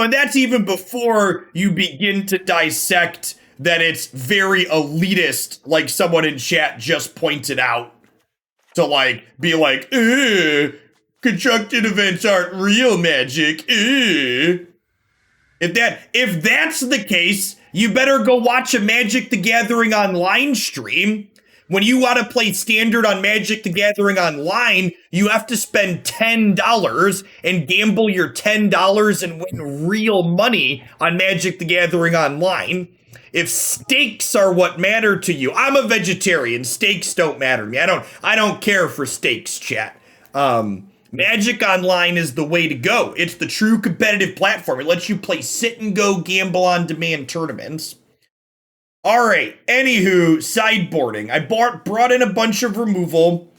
and that's even before you begin to dissect that it's very elitist, like someone in chat just pointed out, to like, be like, constructed events aren't real Magic, If that's the case, you better go watch a Magic the Gathering Online stream. When you want to play Standard on Magic the Gathering Online, you have to spend $10 and gamble your $10 and win real money on Magic the Gathering Online. If stakes are what matter to you, I'm a vegetarian. Stakes don't matter to me. I don't care for stakes, chat. Magic Online is the way to go. It's the true competitive platform. It lets you play sit and go gamble on demand tournaments. All right, anywho, sideboarding. I brought in a bunch of removal.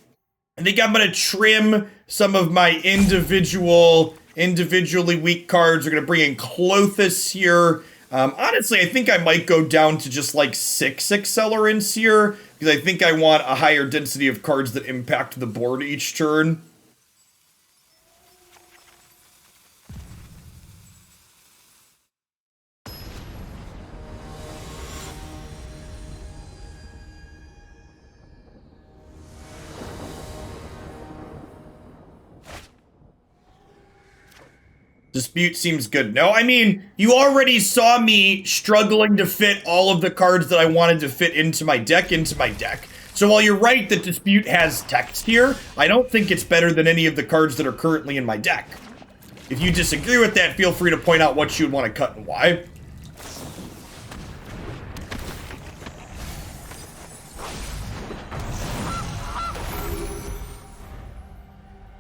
I think I'm going to trim some of my individually weak cards. We're going to bring in Klothys here. Honestly, I think I might go down to just like 6 accelerants here, because I think I want a higher density of cards that impact the board each turn. Dispute seems good. No, I mean, you already saw me struggling to fit all of the cards that I wanted to fit into my deck. So while you're right that Dispute has text here, I don't think it's better than any of the cards that are currently in my deck. If you disagree with that, feel free to point out what you would want to cut and why.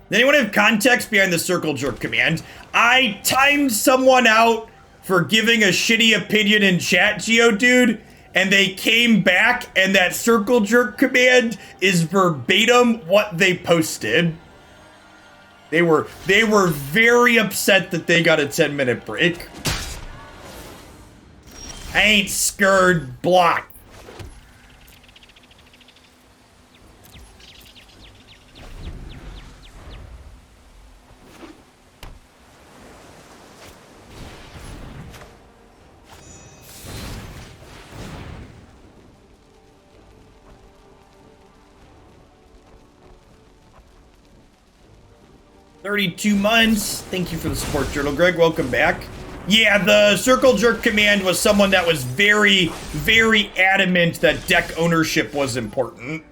Does anyone have context behind the Circle Jerk command? I timed someone out for giving a shitty opinion in chat, Geodude, and they came back, and that Circle Jerk command is verbatim what they posted. They were very upset that they got a 10-minute break. I ain't scared, block. $32 months. Thank you for the support, Journal Greg. Welcome back. Yeah, the Circle Jerk command was someone that was very, very adamant that deck ownership was important.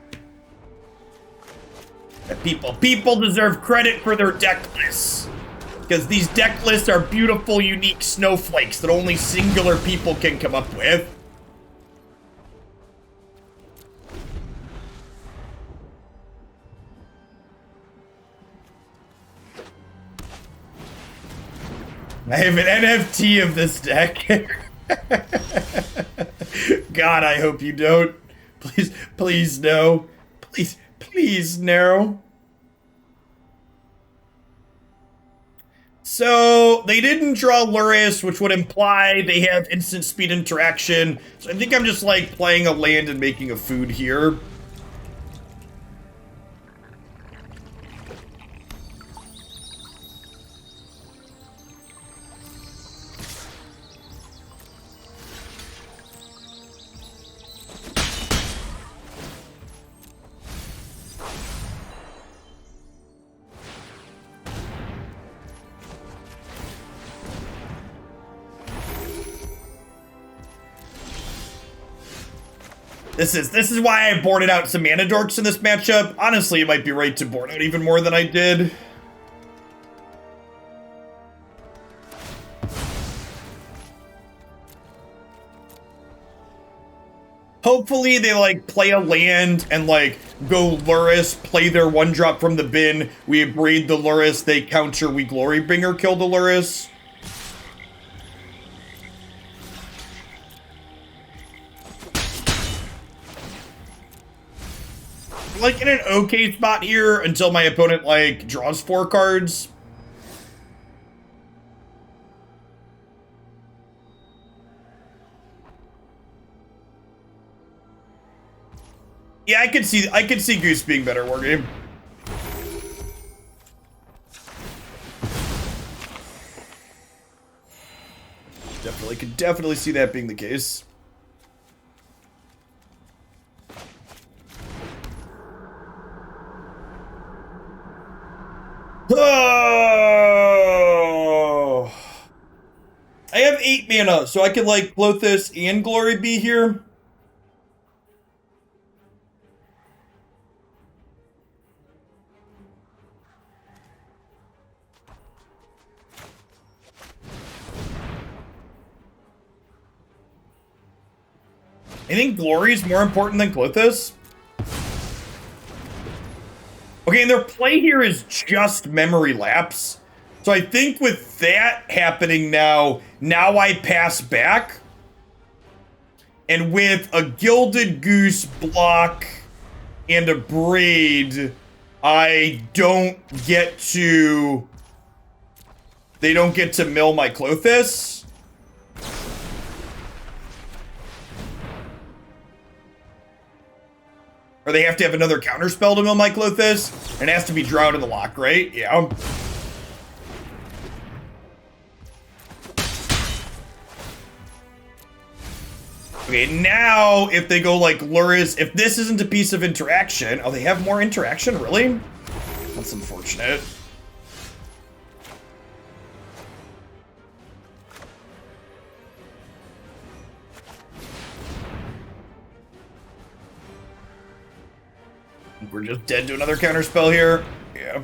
That people deserve credit for their deck lists. Because these deck lists are beautiful, unique snowflakes that only singular people can come up with. I have an NFT of this deck. God, I hope you don't. Please no. Please no. So, they didn't draw Lurrus, which would imply they have instant speed interaction. So I think I'm just like playing a land and making a food here. This is why I boarded out some Mana Dorks in this matchup. Honestly, it might be right to board out even more than I did. Hopefully they like play a land and like go Lurrus, play their 1-drop from the bin. We Abrade the Lurrus, they counter, we Glorybringer, kill the Lurrus. Like in an okay spot here until my opponent like draws 4 cards. Yeah, I could see Goose being better war game. Could definitely see that being the case. Oh! I have 8 mana, so I could like Klothys and Glory be here. I think Glory is more important than Klothys. Okay, and their play here is just Memory Lapse. So I think with that happening now I pass back. And with a Gilded Goose block and a Abrade, I don't get to... They don't get to mill my Klothys. Or they have to have another counterspell to mill my Klothys. And it has to be Drowned in the Lock, right? Yeah. Okay, now if they go like Luris, if this isn't a piece of interaction, oh, they have more interaction, really? That's unfortunate. We're just dead to another counterspell here. Yeah.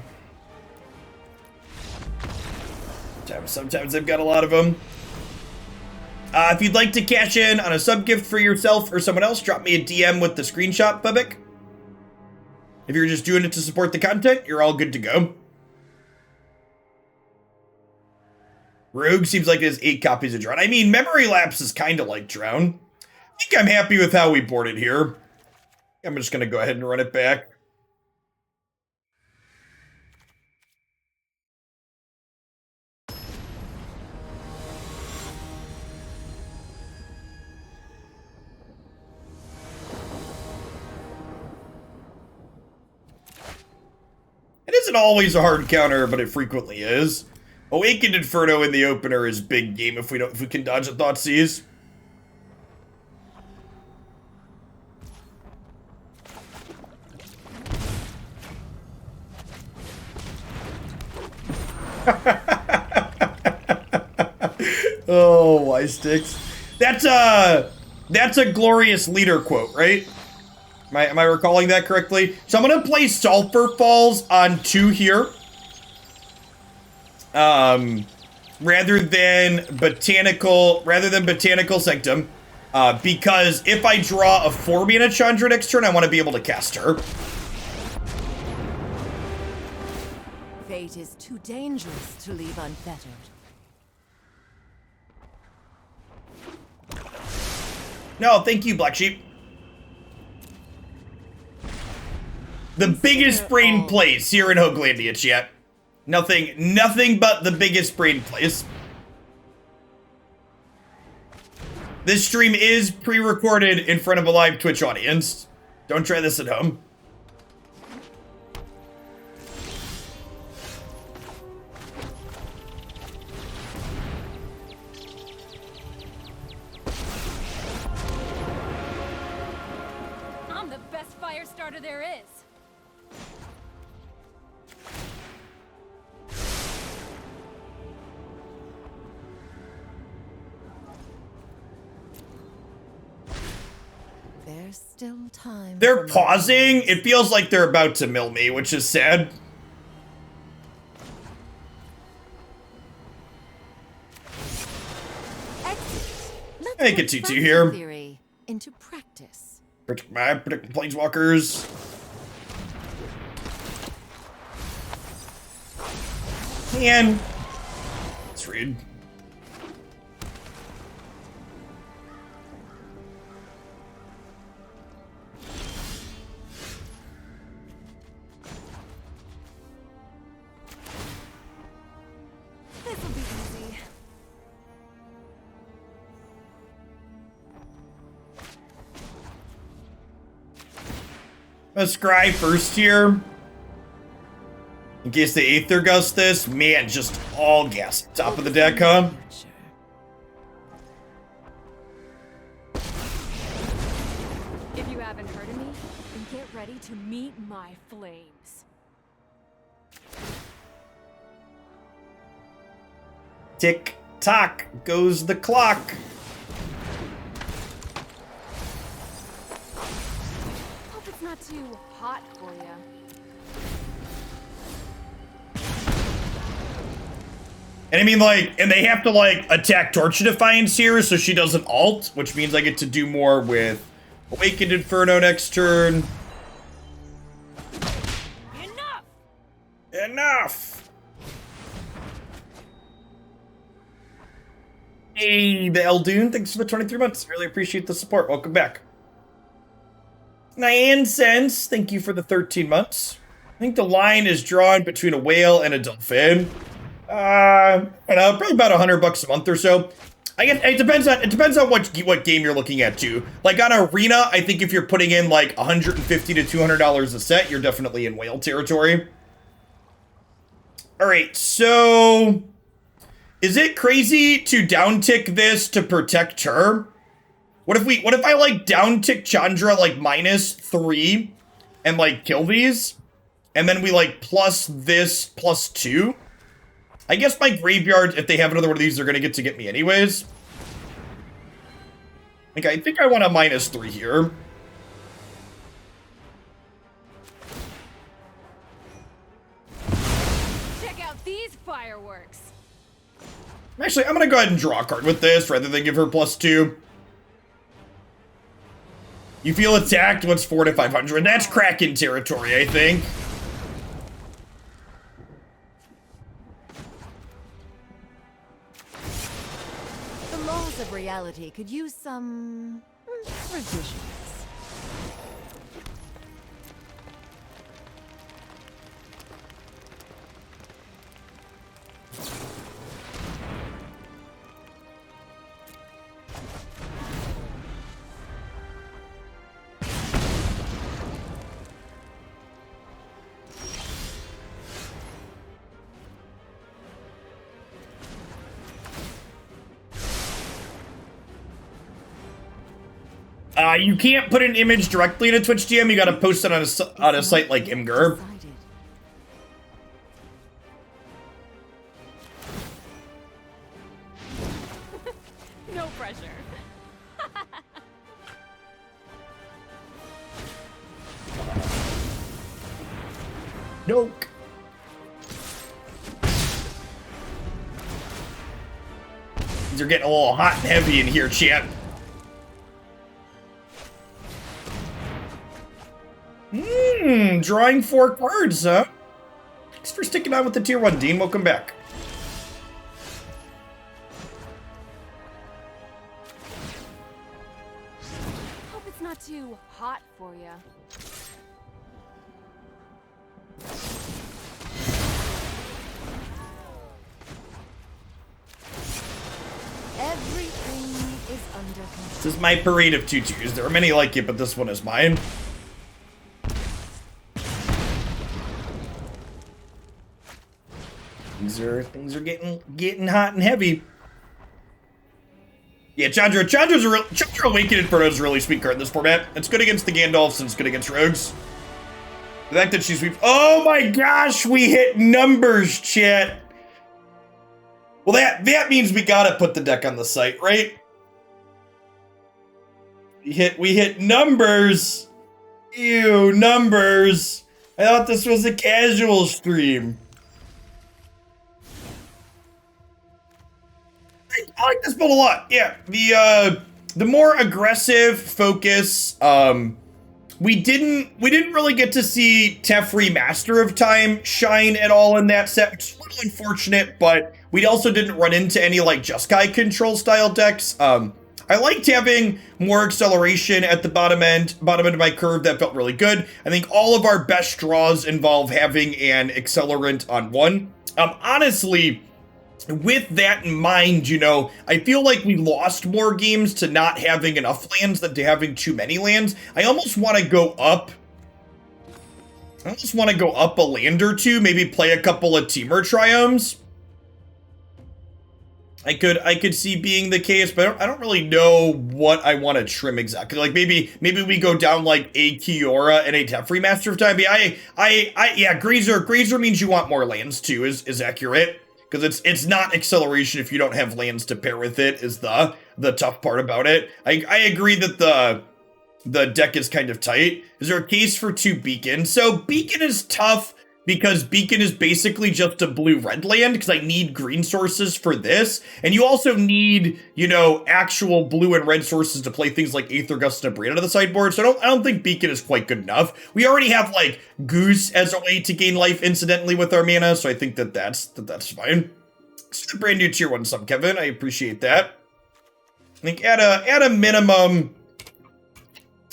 Sometimes they've got a lot of them. If you'd like to cash in on a sub-gift for yourself or someone else, drop me a DM with the screenshot, Public. If you're just doing it to support the content, you're all good to go. Rogue seems like it has 8 copies of Drown. I mean, Memory Lapse is kind of like Drown. I think I'm happy with how we boarded here. I'm just going to go ahead and run it back. It isn't always a hard counter, but it frequently is. Awakened Inferno in the opener is big game if we can dodge a Thoughtseize. Oh, why sticks? That's a glorious leader quote, right? Am I recalling that correctly? So I'm gonna play Sulfur Falls on 2 here. Rather than Botanical Sanctum. Because if I draw a 4-mana Chandra next turn, I want to be able to cast her. Fate is too dangerous to leave unfettered. No, thank you, Black Sheep. The biggest brain plays here in Hooglandia, chat. Nothing but the biggest brain plays. This stream is pre-recorded in front of a live Twitch audience. Don't try this at home. I'm the best fire starter there is. There's still time. They're pausing. It feels like they're about to mill me, which is sad. Make it 2-2 here. Theory into practice. Predict Planeswalkers. And let's read. This'll be easy. Let's scry first here. In case they Aether Gust this. Man, just all gas. Top of the deck, huh? If you haven't heard of me, then get ready to meet my flames. Tick tock goes the clock. Hope it's not too hot for you. And I mean, like, and they have to, like, attack Torch of Defiance here, so she doesn't ult, which means I get to do more with Awakened Inferno next turn. Enough! Enough! Hey, the Eldoon, thanks for the 23 months. Really appreciate the support. Welcome back. Nyan Sense, thank you for the 13 months. I think the line is drawn between a whale and a dolphin. I don't know, probably about $100 a month or so. I guess it depends on what game you're looking at too. Like on Arena, I think if you're putting in like $150 to $200 a set, you're definitely in whale territory. All right, so is it crazy to downtick this to protect her? What if I like downtick Chandra like -3 and like kill these, and then we like plus this +2? I guess my graveyard, if they have another one of these, they're gonna get me anyways. Like, I think I want a -3 here. Check out these fireworks. Actually, I'm gonna go ahead and draw a card with this rather than give her +2. You feel attacked? What's 4 to 500? That's Kraken territory, I think. The laws of reality could use some revisions. You can't put an image directly in a Twitch DM. You gotta post it on a site like Imgur. No pressure. Nope. These are getting a little hot and heavy in here, chat. Drawing 4 cards, huh? Thanks for sticking on with the tier 1, Dean. Welcome back. Hope it's not too hot for you. Everything is under control. This is my parade of tutus. There are many like it, but this one is mine. Things are getting hot and heavy. Yeah, Chandra Awakened Inferno is a really sweet card in this format. It's good against the Gandalfs and it's good against rogues. The fact that she sweeps. Oh my gosh, we hit numbers, chat. Well, that means we gotta put the deck on the site, right? We hit numbers. Ew, numbers. I thought this was a casual stream. I like this build a lot. Yeah, the more aggressive focus. We didn't really get to see Teferi Master of Time shine at all in that set, which is a little unfortunate. But we also didn't run into any like Jeskai control style decks. I liked having more acceleration at the bottom end of my curve. That felt really good. I think all of our best draws involve having an accelerant on one. Honestly, with that in mind, you know, I feel like we lost more games to not having enough lands than to having too many lands. I almost want to go up. I almost want to go up a land or two, maybe play a couple of Temur Triomes. I could see being the case, but I don't really know what I want to trim exactly. Like maybe we go down like a Kiora and a Teferi Master of Time. Yeah, Grazer means you want more lands too, is accurate. Because it's not acceleration if you don't have lands to pair with it is the tough part about it. I agree that the deck is kind of tight. Is there a case for 2 Beacon? So Beacon is tough because Beacon is basically just a blue-red land, because I need green sources for this. And you also need, you know, actual blue and red sources to play things like Aether Gust and Abrade out of the sideboard. So I don't think Beacon is quite good enough. We already have, like, Goose as a way to gain life incidentally with our mana, so I think that's fine. It's a brand new tier 1 sub, Kevin. I appreciate that. I think at a minimum,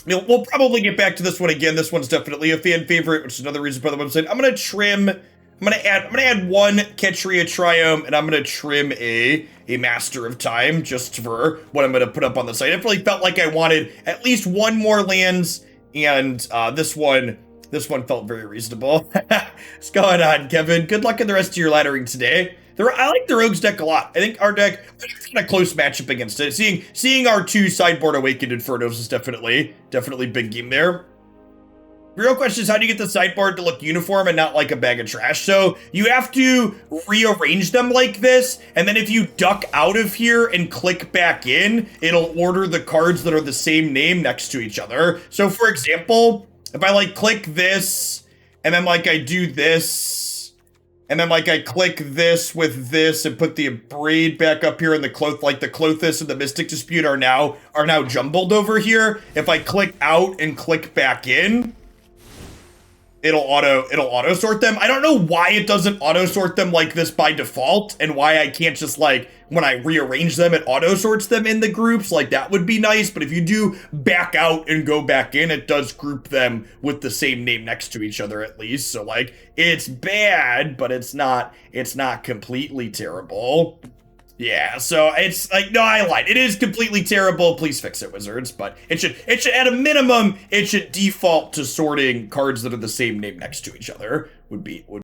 we'll probably get back to this one again. This one's definitely a fan favorite, which is another reason for the website. I'm gonna add one Ketria Triome, and I'm gonna trim a Master of Time just for what I'm gonna put up on the site. I really felt like I wanted at least one more lands, and this one felt very reasonable. What's going on, Kevin? Good luck in the rest of your laddering today. I like the Rogues deck a lot. I think our deck had a close matchup against it. Seeing our 2 sideboard awakened Infernos is definitely big game there. The real question is, how do you get the sideboard to look uniform and not like a bag of trash? So you have to rearrange them like this, and then if you duck out of here and click back in, it'll order the cards that are the same name next to each other. So for example, if I like click this, and then like I do this, and then like I click this with this and put the Abrade back up here, and the Klothys and the Mystic Dispute are now jumbled over here. If I click out and click back in, it'll auto sort them. I don't know why it doesn't auto sort them like this by default, and why I can't just, like, when I rearrange them, it auto sorts them in the groups. Like, that would be nice, but if you do back out and go back in, it does group them with the same name next to each other at least. So, like, it's bad, but it's not completely terrible. Yeah, so it's like, no, I lied. It is completely terrible. Please fix it, Wizards. But it should at a minimum, it should default to sorting cards that are the same name next to each other. Would be